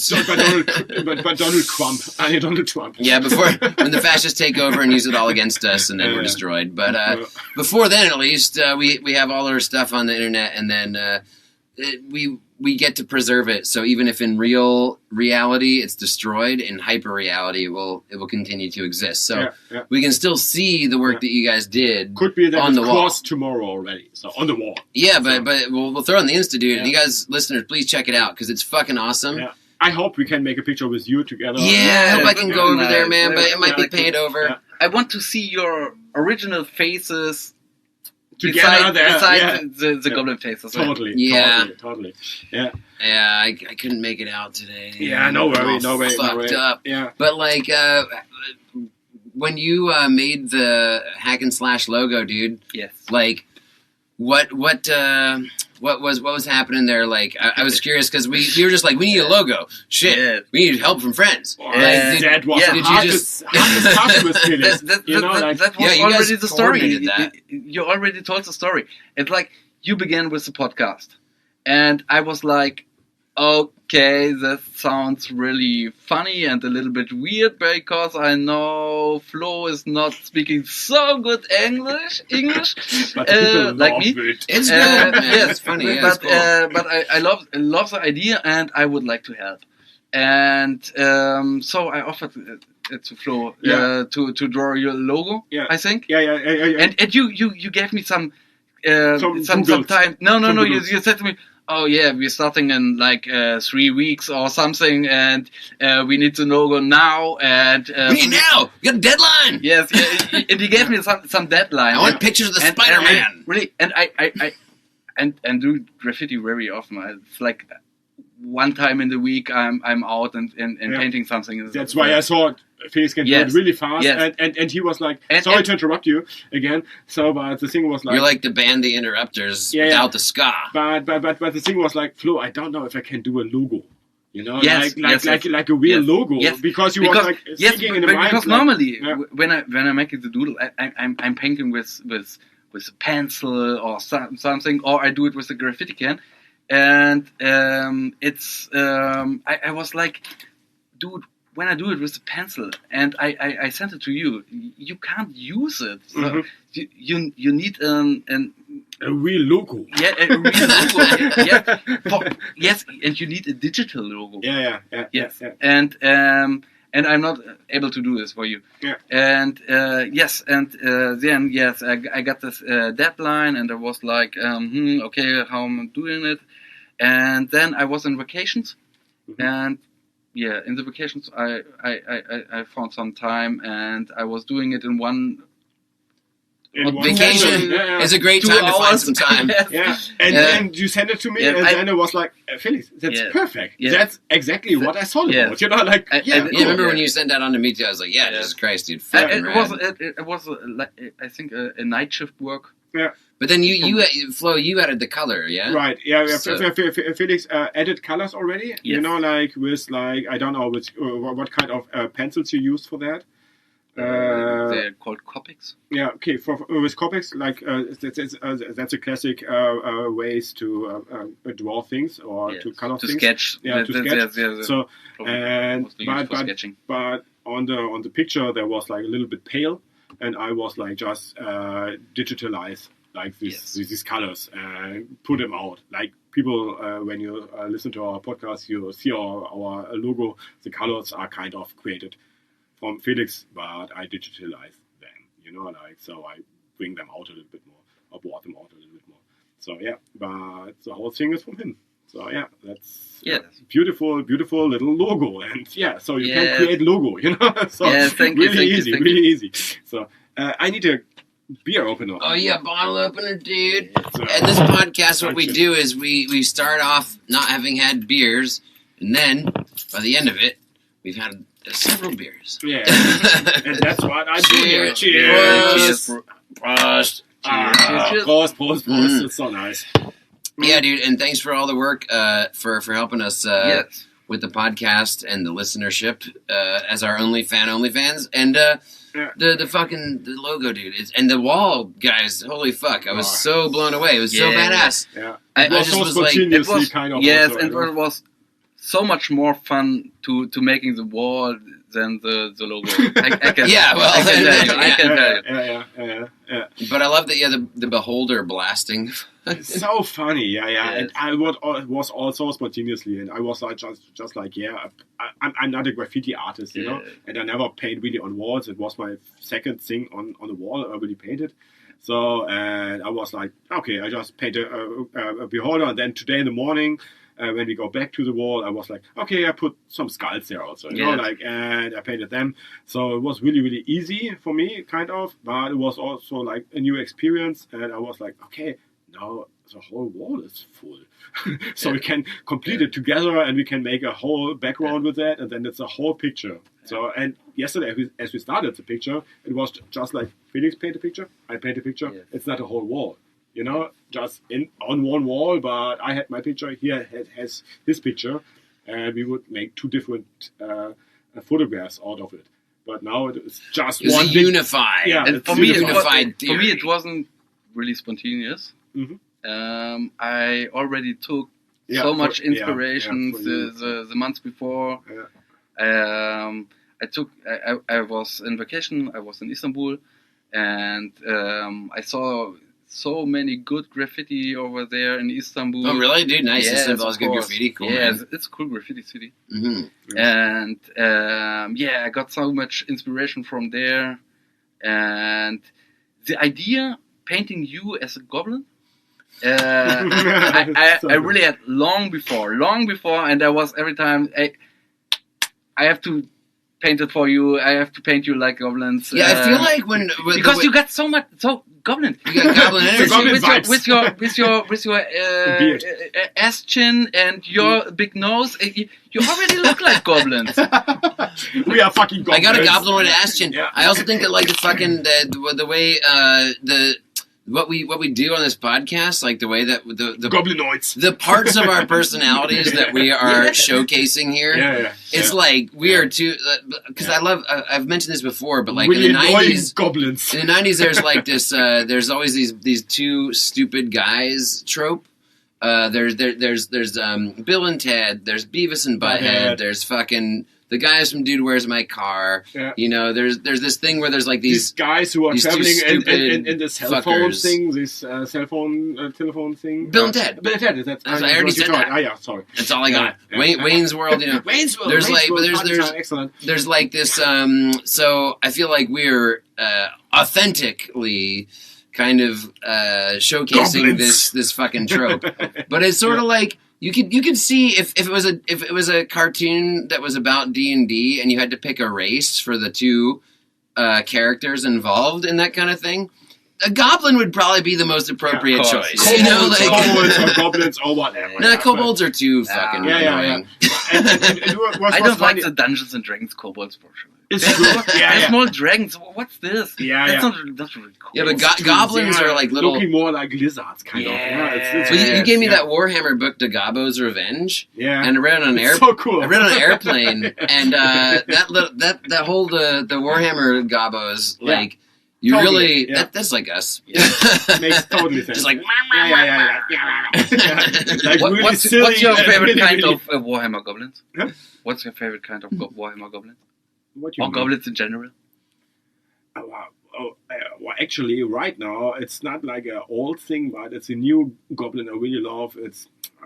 Trump. Donald Trump. Yeah, before when the fascists take over and use it all against us, and then we're destroyed. But before then, at least, we have all our stuff on the internet, and then we get to preserve it. So even if in real reality it's destroyed, in hyper reality it will continue to exist. So we can still see the work that you guys did. Could be that on the wall tomorrow already. So on the wall. Yeah, but we'll throw it on the Insta, dude. And you guys, listeners, please check it out because it's fucking awesome. Yeah. I hope we can make a picture with you together. Yeah, I hope I can go over there, man. But it might be paid over. Yeah. I want to see your original faces. Together beside the goblin faces. Totally. Yeah. Yeah, I couldn't make it out today. Yeah, no worry. Fucked up. Yeah. But like, when you made the hack and slash logo, dude. Yes. Like, what was happening there? Like, I was curious because we were just like, we need a logo. Shit, yeah. We need help from friends. That was the hardest task with Felix. That was already the story. You already told the story. It's like you began with the podcast, and I was like, okay, that sounds really funny and a little bit weird because I know Flo is not speaking so good English, but like me. It's good, man. Yes, it's funny. But, cool. But I love the idea and I would like to help. And so I offered it to Flo to draw your logo. Yeah. I think. Yeah. And you gave me some time. No. You said to me, oh yeah, we're starting in like 3 weeks or something, and we need to know now. And we need now. We got a deadline. Yes, and he gave me some deadline. I want pictures of the Spider-Man. Really, and I do graffiti very often. It's like one time in the week I'm out and painting something. That's why I thought Felix can do it really fast. Yes. And he was like, sorry to interrupt you again. So, but the thing was like, you're like the band The Interrupters without the ska. But the thing was like, Flo, I don't know if I can do a logo. You know, like a real logo, because you was like thinking in the mind. Because normally when I make the doodle, I'm painting with a pencil or something, or I do it with a graffiti can. And it's I was like, dude, when I do it with a pencil and I sent it to you, you can't use it. So you need a real logo. Yeah, a real logo. Yes, and you need a digital logo. Yeah. And I'm not able to do this for you. Yeah. And then I got this deadline, and I was like, okay, how am I doing it? And then I was in vacations, and in the vacations I found some time, and I was doing it in one. Vacation is a great time to find some time. And you sent it to me, and then it was like, Felix, that's perfect. Yeah. That's exactly what I thought about. You know, like, remember when you sent that on to me too? I was like, Jesus Christ, dude. It was I think a night shift work. Yeah. But then Flo, you added the color, yeah? Right, yeah. So, Felix added colors already. Yes. You know, like with I don't know what kind of pencils you used for that. They're called Copics. Yeah, okay. With Copics, like that's a classic ways to draw things or to color things. Sketch. Yeah, to sketch. So but on the picture there was like a little bit pale, and I was like just digitalize like these colors and put them out. Like people, when you listen to our podcast, you see our logo. The colors are kind of created from Felix, but I digitalize them, you know, like, so I bring them out a little bit more, or brought them out a little bit more. So, but the whole thing is from him. So, that's beautiful little logo. And, so you can create logo, you know? So, really easy. So, I need a beer opener. Oh, yeah, bottle opener, dude. So, and this podcast, what we do is we start off not having had beers, and then, by the end of it, we've had several beers. Yeah, and that's what I'm doing. Cheers. Prost. Prost. It's so nice. Yeah, dude, and thanks for all the work for helping us with the podcast and the listenership as our OnlyFans. And the logo, dude, and the wall, guys. Holy fuck! I was so blown away. It was so badass. Yeah, I just was like, it was kind of it was so much more fun to making the wall than the logo. I can tell you. But I love that the beholder blasting. It's so funny, yes. And I was also spontaneously, and I was like just like, I'm not a graffiti artist, you know, and I never paint really on walls. It was my second thing on the wall I really painted. So, and I was like, okay, I just paint a beholder, and then today in the morning, when we go back to the wall, I was like, okay, I put some skulls there also, you know, like, and I painted them. So it was really, really easy for me, kind of, but it was also like a new experience, and I was like, okay, now the whole wall is full. So we can complete it together, and we can make a whole background with that, and then it's a whole picture. So, and yesterday, as we started the picture, it was just like Felix paint a picture, I paint a picture. Yes. It's not a whole wall, you know, just on one wall, but I had my picture, here has his picture, and we would make two different photographs out of it. But now it's just one unified. Yeah, and for me, it wasn't really spontaneous. Mm-hmm. I already took so much inspiration the months before. Yeah. I was in vacation. I was in Istanbul, and I saw so many good graffiti over there in Istanbul. Oh, really, dude? Nice. Yes, Istanbul's good graffiti. Cool. Yeah, man. it's a cool graffiti city. Mm-hmm. And I got so much inspiration from there, and the idea painting you as a goblin. I really had long before, and I was every time I have to paint it for you. I have to paint you like goblins. Yeah, I feel like when because you got so goblin. You got goblin energy with your ass chin and your big nose. You already look like goblins. We are fucking goblins. I got a goblin with an ass chin. Yeah. I also think that like the fucking the way what we do on this podcast, like the way that the goblinoids, the parts of our personalities that we are showcasing here, it's like we are too. Because I love. I've mentioned this before, but like really in the 90s, goblins. In the 90s, there's like this. There's always these two stupid guys trope. There's Bill and Ted. There's Beavis and Butthead. There's fucking. The guys from Dude, Where's My Car? Yeah. You know, there's this thing where there's like these guys who are traveling in this cell phone thing, this telephone thing. Bill and Ted. Bill and Ted. That's I already said that. Oh yeah, sorry. That's all I got. Yeah. Wayne's World. You know, Wayne's World. There's excellent. There's like this. So I feel like we're authentically kind of showcasing this fucking trope, but it's sort of like. You could see if it was a cartoon that was about D&D and you had to pick a race for the two characters involved in that kind of thing. A goblin would probably be the most appropriate choice. Kobolds, you know, like kobolds or goblins or whatever. No, kobolds are too fucking annoying. I don't like the Dungeons and Dragons kobolds for sure. It's true. There's more dragons. What's this? That's really cool. Yeah, but goblins are like little... looking more like lizards, kind of. Yeah, you gave me that Warhammer book, Dagabo's Revenge. Yeah. And I read it on an so cool. I read it on an airplane, and that whole the Warhammer Gobos, like... You totally, really, that's like us. Yeah. Makes totally sense. Just like, like what's your favorite kind of Warhammer goblins? Huh? What's your favorite kind of Warhammer goblins? Or goblins in general? Well, actually, right now, it's not like an old thing, but it's a new goblin I really love.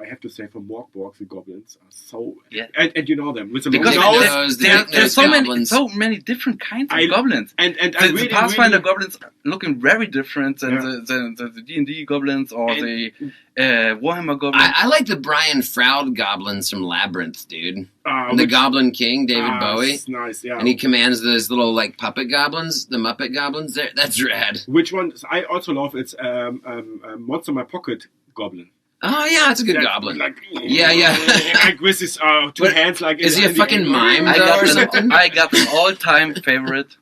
I have to say, from Morkborg, the goblins are so... Yeah. And you know them. With the because there's so many different kinds of goblins. And the Pathfinder goblins looking very different than the D&D goblins or the Warhammer goblins. I like the Brian Froud goblins from Labyrinth, dude. The Goblin King, David Bowie. Nice, yeah. And he commands those little, like, puppet goblins, the Muppet goblins. That's rad. Which one I also love, it's Monster in My Pocket goblin. Oh, yeah, that's a good goblin. Like, yeah. Like with his two hands. Like is he a fucking mime? I got an all-time favorite.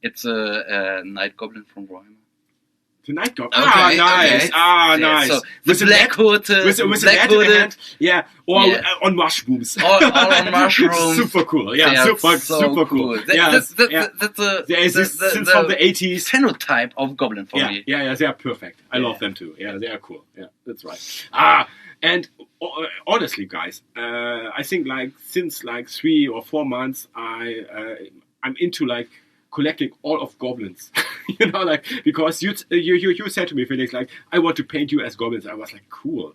It's a night goblin from Warhammer. The Night Goblin. Okay, Nice. okay. Nice. So with the black hood, with a bat in the hand. Yeah. Or on mushrooms. all on mushrooms. Super cool. Yeah. Super cool. That's since from the 80s. Phenotype of goblin for me. Yeah. They are perfect. I love them too. Yeah, they are cool. Yeah, that's right. And honestly, guys, I think like since like 3 or 4 months, I'm into like collecting all of goblins. You know, like, because you said to me, Felix, like, I want to paint you as goblins. I was like, cool.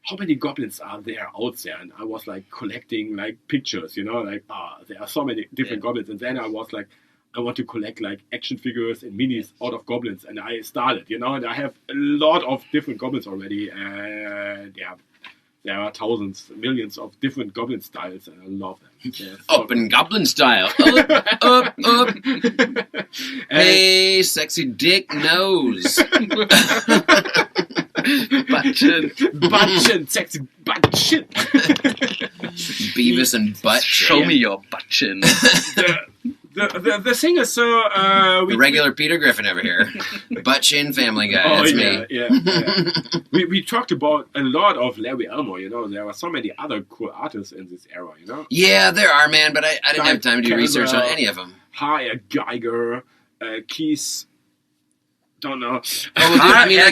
How many goblins are there out there? And I was like collecting like pictures, you know, like, there are so many different goblins. And then I was like, I want to collect like action figures and minis out of goblins. And I started, you know, and I have a lot of different goblins already. And there are thousands, millions of different goblin styles, and I love them. Yeah, up in goblin style. Up. Hey, sexy dick nose. Butt-chin, sexy butt-chin. Beavis and butt. Show me your butt-chin. The thing is, so the regular Peter Griffin over here, butt chin Family Guy. That's me. Yeah. we talked about a lot of Larry Elmore. You know, there were so many other cool artists in this era. You know. Yeah, there are, man, but I didn't have time to do research on any of them. Geiger, Keith. Don't know.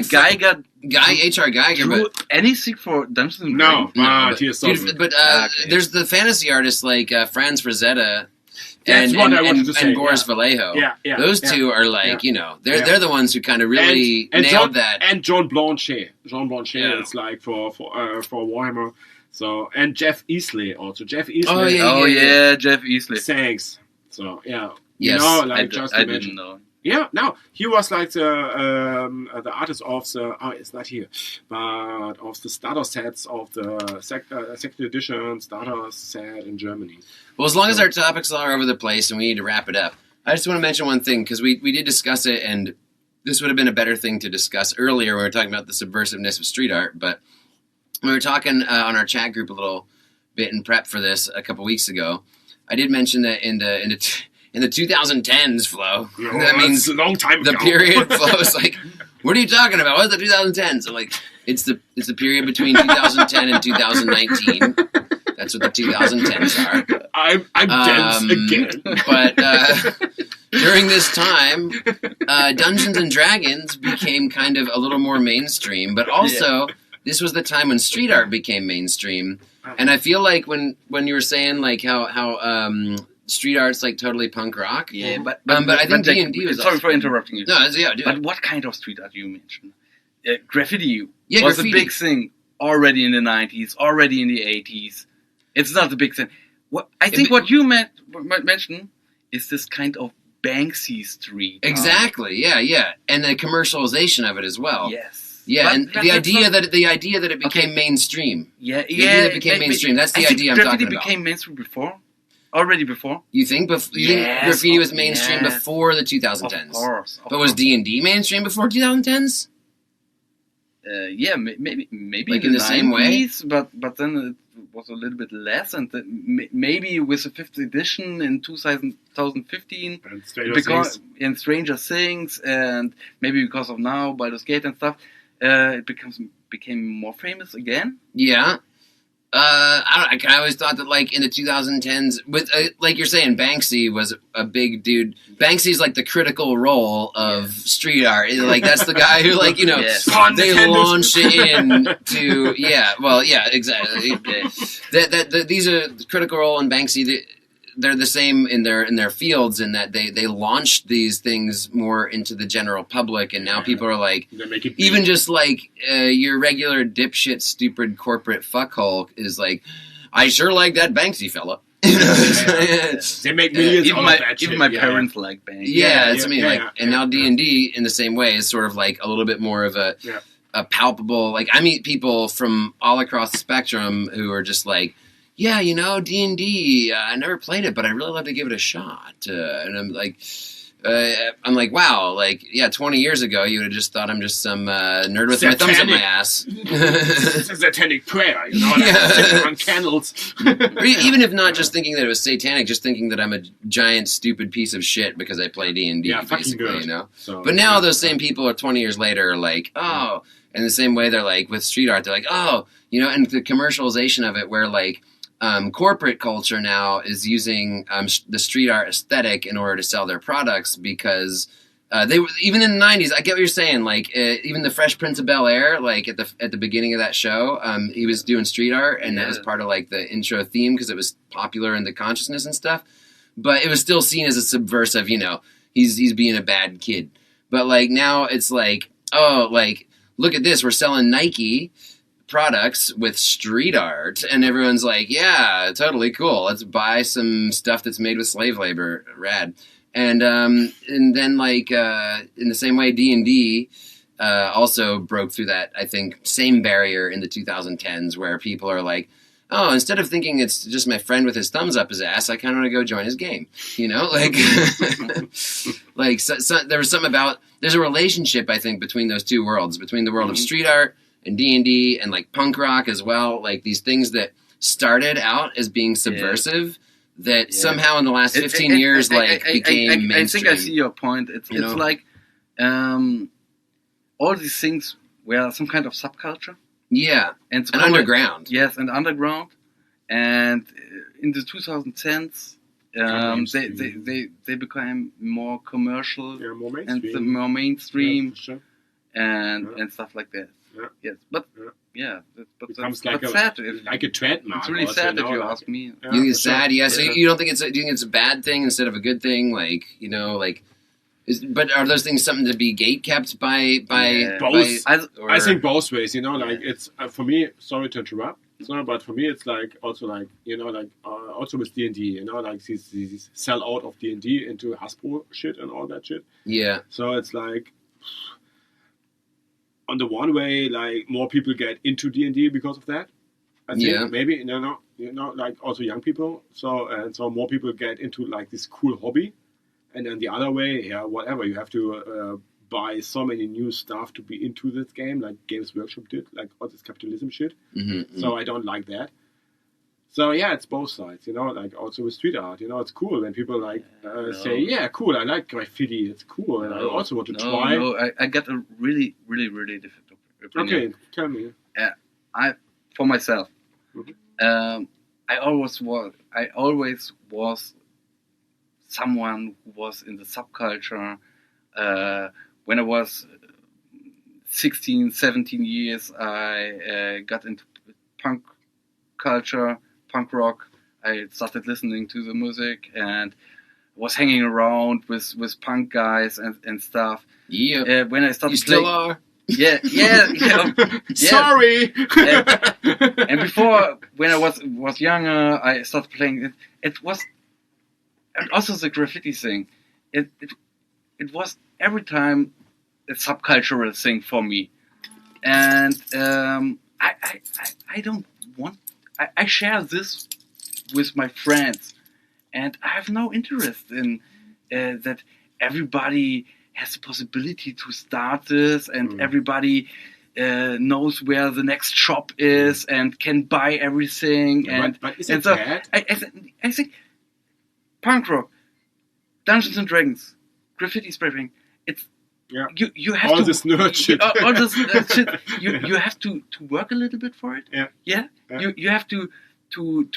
Geiger. H.R. Geiger, but anything for Dungeons and Dragons? No, there's the fantasy artists like Franz Frazetta. That's what I wanted to say. And Boris Vallejo. Yeah. Those two are like, you know, they're the ones who kind of really nailed that. And John Blanchet. Is like for Warhammer. So, and Jeff Easley also. Jeff Easley. Jeff Easley. Thanks. So, yeah. Yes. You know, like I didn't know. Yeah, no, he was like the artist of the it's not here, but of the starter sets of the second edition starter set in Germany. Well, as long as our topics are over the place and we need to wrap it up, I just want to mention one thing because we did discuss it, and this would have been a better thing to discuss earlier when we were talking about the subversiveness of street art. But we were talking on our chat group a little bit in prep for this a couple weeks ago. I did mention that in the 2010s, Flo. That means a long time the ago. period, Flo is like, what are you talking about? What's the 2010s? So like, it's the period between 2010 and 2019. That's what the 2010s are. I'm dense again. But during this time, Dungeons and Dragons became kind of a little more mainstream. But also, this was the time when street art became mainstream. And I feel like when you were saying like how street art's like totally punk rock. Yeah, but I think D&D was. Sorry for interrupting you. No, yeah, dude. But what kind of street art you mentioned? Graffiti was graffiti. a big thing already in the 90s, already in the 80s. It's not a big thing. I think what you mentioned is this kind of Banksy street. Exactly. Yeah, and the commercialization of it as well. Yes. Yeah, but and the idea that it became mainstream. The idea that it became mainstream. That's the idea I'm talking about. Graffiti became mainstream already before. You think graffiti was mainstream before the 2010s? Of course. But was D&D mainstream before 2010s? Maybe like in the same way. But then it was a little bit less, and maybe with the 5th edition in 2015, and Stranger Things, and maybe because of now Baldur's Gate and stuff, it became more famous again. Yeah. I always thought that, like, in the 2010s, with like you're saying, Banksy was a big dude. Banksy's like the Critical Role of street art. Like, that's the guy who, like, you know, they launch it into exactly. These are the Critical Role and Banksy. They're the same in their fields in that they launched these things more into the general public, and now people are like, even just like your regular dipshit, stupid corporate fuckhole is like, I sure like that Banksy fella. They make millions. Even my parents like Banksy. Yeah, that's me. And now D&D in the same way is sort of like a little bit more of a palpable. Like, I meet people from all across the spectrum who are just like, yeah, you know, D&D, I never played it, but I really love to give it a shot. And I'm like, I'm like, wow, like, yeah, 20 years ago, you would have just thought I'm just some nerd with my thumbs up my ass. It's a satanic prayer, you know, like on candles. Or even if not just thinking that it was satanic, just thinking that I'm a giant, stupid piece of shit because I play D&D, basically, you know? So, but now those same people are 20 years later are like, oh, in the same way they're like, with street art, they're like, oh, you know, and the commercialization of it where, like, corporate culture now is using the street art aesthetic in order to sell their products because they were even in the 90s. I get what you're saying. Like even the Fresh Prince of Bel-Air, like at the beginning of that show, he was doing street art, and that was part of like the intro theme because it was popular in the consciousness and stuff. But it was still seen as a subversive. You know, he's being a bad kid. But like now it's like, oh, like look at this, we're selling Nike products with street art, and everyone's like, yeah, totally cool, let's buy some stuff that's made with slave labor, rad. And then like in the same way D&D also broke through that, I think, same barrier in the 2010s where people are like, oh, instead of thinking it's just my friend with his thumbs up his ass, I kind of want to go join his game, you know, like like so there was something about, there's a relationship, I think, between those two worlds, between the world of street art and D&D and like punk rock as well, like these things that started out as being subversive that somehow in the last 15 years became mainstream. I think I see your point. It's like all these things were some kind of subculture. Yeah, and underground. Yes, and underground. And in the 2010s, they became more commercial, more mainstream, and stuff like that. Yeah. Yes, but becomes that's like sad. Like a trademark. It's really sad if you ask me. You think it's sad? Yeah. So you don't think do you think it's a bad thing instead of a good thing? Like, you know, like. But are those things something to be gatekept by both? I think both ways. You know, like it's for me. Sorry to interrupt. But for me, it's like also like, you know, like also with D&D. You know, like these sell out of D&D into Hasbro shit and all that shit. Yeah. So it's like, on the one way, like more people get into D&D because of that. I think maybe you know, like also young people. So more people get into like this cool hobby. And then the other way, whatever, you have to buy so many new stuff to be into this game, like Games Workshop did, like all this capitalism shit. So I don't like that. So yeah, it's both sides, you know, like also with street art, you know, it's cool when people like say, yeah, cool, I like graffiti, it's cool, and I also want to try. No, I got a really, really, really different opinion. Okay, tell me. For myself, I always was someone who was in the subculture. When I was 16, 17 years, I got into punk culture, punk rock. I started listening to the music and was hanging around with punk guys and stuff. Yeah. When I started still are. Yeah. Sorry. And before, when I was younger, I started playing it. It was, and also the graffiti thing. It was every time a subcultural thing for me, and I don't want. I share this with my friends, and I have no interest in that everybody has the possibility to start this, and everybody knows where the next shop is and can buy everything. But is it bad? I think punk rock, Dungeons and Dragons, graffiti spray painting. It's you have all this nerd shit. All this shit. You have to work a little bit for it. Yeah. You have to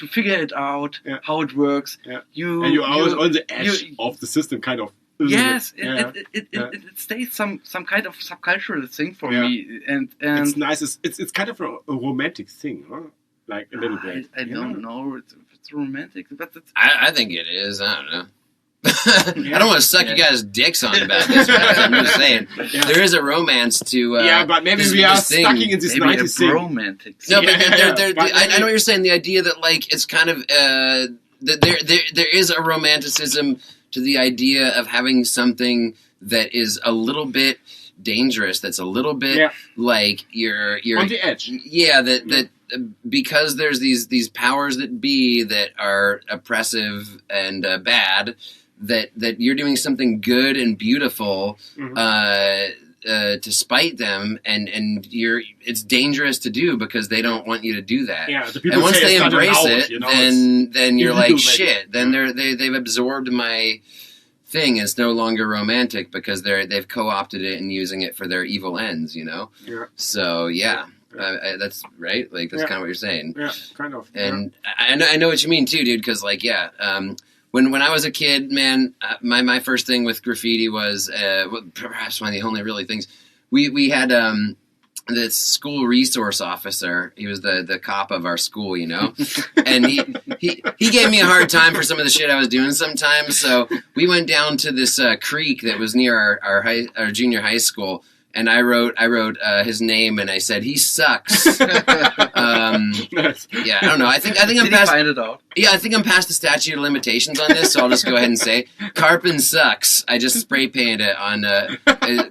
figure it out how it works. Yeah. And you're always on the edge of the system, kind of. Yes, it stays some kind of subcultural thing for me, and it's nice. It's kind of a romantic thing, huh? Like a little bit. I don't know if it's romantic, but I think it is. I don't know. I don't want to suck you guys' dicks on about this, guys. I'm just saying there is a romance to. But maybe we are stuck in this 90s thing. Romantic. No, but I know what you're saying. The idea that like it's kind of that there is a romanticism to the idea of having something that is a little bit dangerous, that's a little bit like you're on the edge. Yeah, that because there's these powers that be that are oppressive and bad, that you're doing something good and beautiful to spite them, and it's dangerous to do because they don't want you to do that. Yeah, the people and once they it's embrace out, it, you know, then you're like, maybe. shit. Then they've absorbed my thing. It's no longer romantic because they've co-opted it and using it for their evil ends. You know. Yeah. So that's right. Like that's kind of what you're saying. Yeah, kind of. And I know what you mean too, dude. Because like when I was a kid, man, my first thing with graffiti was perhaps one of the only really things we had. The school resource officer, he was the cop of our school, you know, and he gave me a hard time for some of the shit I was doing sometimes. So we went down to this creek that was near our junior high school. And I wrote his name, and I said he sucks. Yeah, I don't know. I think I'm Did past. he find it out? Yeah, I think I'm past the statute of limitations on this, so I'll just go ahead and say Carpin sucks. I just spray painted it on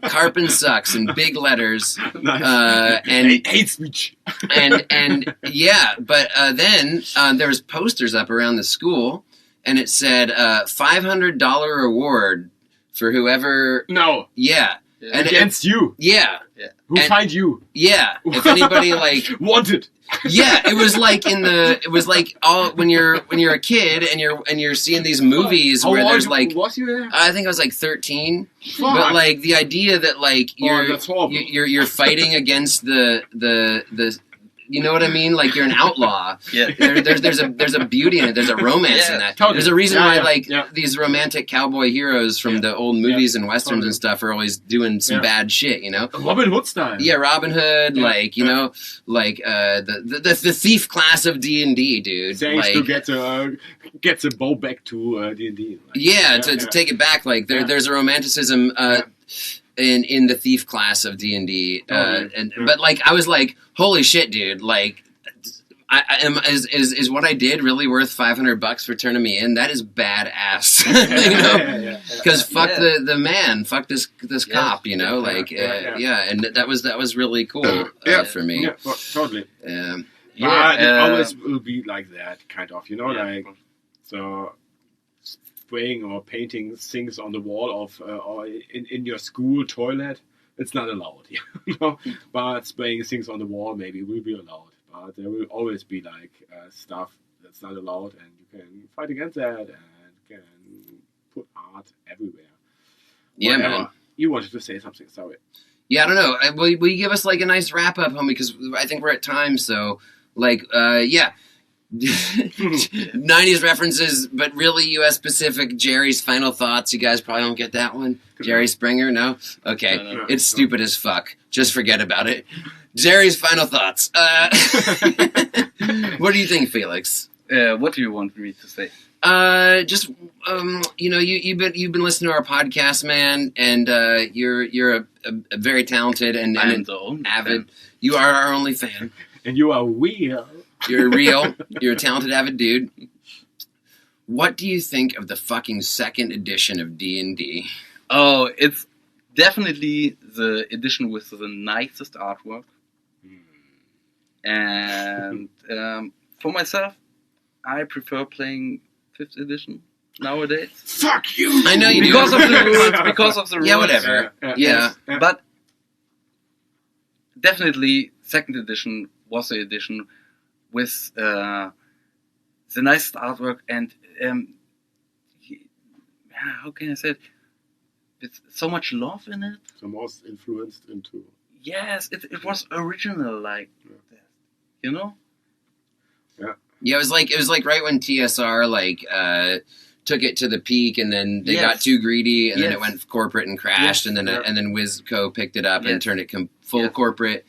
Carpin sucks in big letters. Nice. And hate speech. and yeah, but then there was posters up around the school, and it said $500 reward for whoever. No. Yeah. And against you. Yeah. Who find you? Yeah. If anybody like wanted. Yeah, it was like all when you're a kid and you're seeing these movies where there's like was you there? I think I was like 13. Fuck. But like the idea that like that's horrible. you're fighting against the you know what I mean? Like you're an outlaw. Yeah. There's a beauty in it. There's a romance in that. Totally. There's a reason why yeah. these romantic cowboy heroes from the old movies and westerns and stuff are always doing some bad shit. You know, Robin Hood style. Yeah, Robin Hood. Like you know, like the thief class of D&D, dude. Thanks like, to get the bow back to D&D. Like, to take it back. Like there's a romanticism. In the thief class of D&D, but like I was like, holy shit, dude! Like, I am is what I did really worth $500 for turning me in? That is badass, you know? Because fuck the man, fuck this cop, you know? Like, and that was really cool for me. Yeah, totally. Yeah, it always will be like that, kind of, you know, like so. Spraying or painting things on the wall of or in your school toilet, it's not allowed. You know, but spraying things on the wall maybe will be allowed. But there will always be like stuff that's not allowed, and you can fight against that and can put art everywhere. Yeah, Whatever. man. You wanted to say something? Sorry. Yeah, I don't know. Will you give us like a nice wrap up, homie? Because I think we're at time. So, like, yeah. 90s references, but really U.S. Pacific. Jerry's final thoughts. You guys probably don't get that one. Jerry Springer, no? Okay, No. It's stupid as fuck. Just forget about it. Jerry's final thoughts. What do you think, Felix? What do you want me to say? Just you know, you've been listening to our podcast, man, and you're a very talented and I'm the only avid. fan. You are our only fan. And you are real. You're real. You're a talented, avid dude. What do you think of the fucking second edition of D&D? Oh, it's definitely the edition with the nicest artwork. And for myself, I prefer playing 5th edition nowadays. Fuck you! I know you Because do. of the rules. Because of the rules. Yeah, whatever. Yeah. But definitely, 2nd edition was the edition with the nicest artwork and how can I say it? With so much love in it. The most influenced into. Yes, it was original, like that, you know. Yeah, it was like right when TSR like took it to the peak, and then they got too greedy, and then it went corporate and crashed, and then WizCo picked it up and turned it full corporate.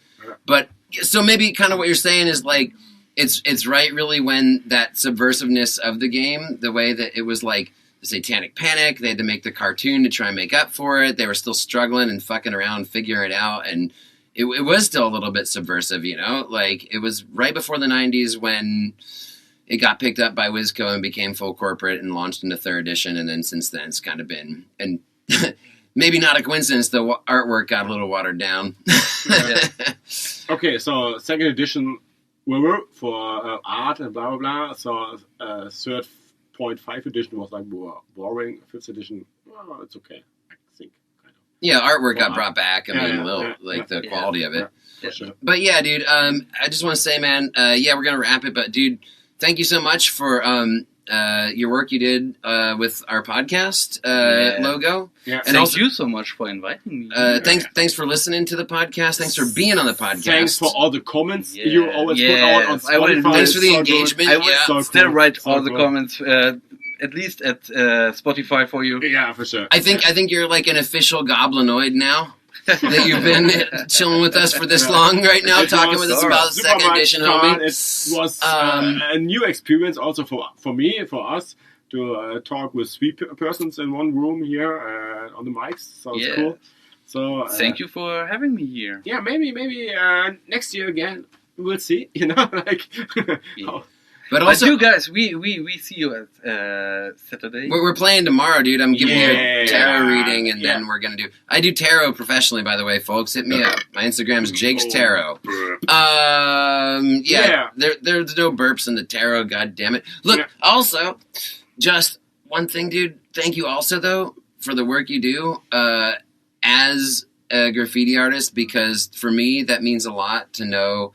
But so maybe kind of what you're saying is like it's right really when that subversiveness of the game, the way that it was like the Satanic Panic, they had to make the cartoon to try and make up for it. They were still struggling and fucking around, figuring it out, and it was still a little bit subversive, you know? Like, it was right before the 90s when it got picked up by WizCo and became full corporate and launched into 3rd edition, and then since then it's kind of been... And maybe not a coincidence, the artwork got a little watered down. Okay, so 2nd edition for art and blah, blah, blah. So 3rd 4.5 edition was like more boring. 5th edition, well, it's okay, I think. Kind of. Yeah, artwork got brought back. I mean, the quality of it. For sure. But yeah, dude, I just want to say, man, we're going to wrap it. But, dude, thank you so much for your work you did with our podcast logo. Yeah. And thank you so much for inviting me. Thanks for listening to the podcast. Thanks for being on the podcast. Thanks for all the comments you always put out on Spotify. Thanks for the engagement. I will still write all the comments. At least at Spotify for you. Yeah, for sure. I think you're like an official goblinoid now. That you've been chilling with us for this long right now, talking with us about the second edition, homie. It was a new experience also for me, for us, to talk with 3 persons in one room here on the mics. Sounds cool. So thank you for having me here. Yeah, maybe next year again. We'll see. You know, like. But also, you guys, we see you at Saturday. We're playing tomorrow, dude. I'm giving you a tarot reading, and then we're gonna do. I do tarot professionally, by the way, folks. Hit me up. My Instagram is Jake's Tarot. There's no burps in the tarot. God damn it! Look, also, just one thing, dude. Thank you, also though, for the work you do as a graffiti artist, because for me that means a lot to know.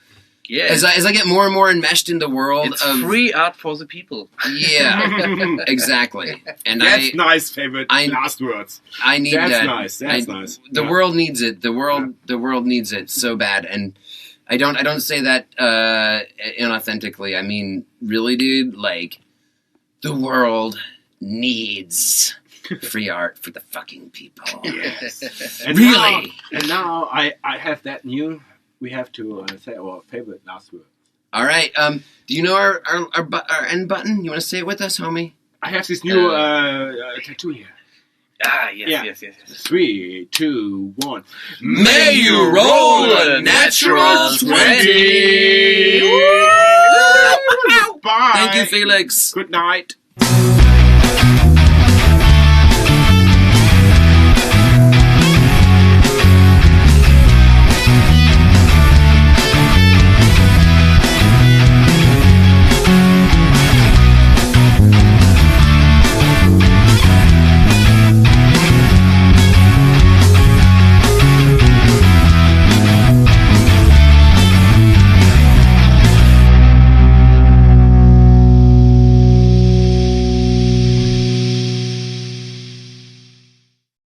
Yeah. As I get more and more enmeshed in the world of free art for the people. Yeah, exactly. And that's nice. Favorite last words. I need that. That's nice. The world needs it. The world needs it so bad. And I don't say that inauthentically. I mean, really, dude. Like, the world needs free art for the fucking people. Yes. Really. Now I have that new. We have to say our favorite last word. All right. Do you know our end button? You want to say it with us, homie? I have this new tattoo here. Yes. 3, 2, 1. May you roll a natural 20! Bye. Thank you, Felix. Good night.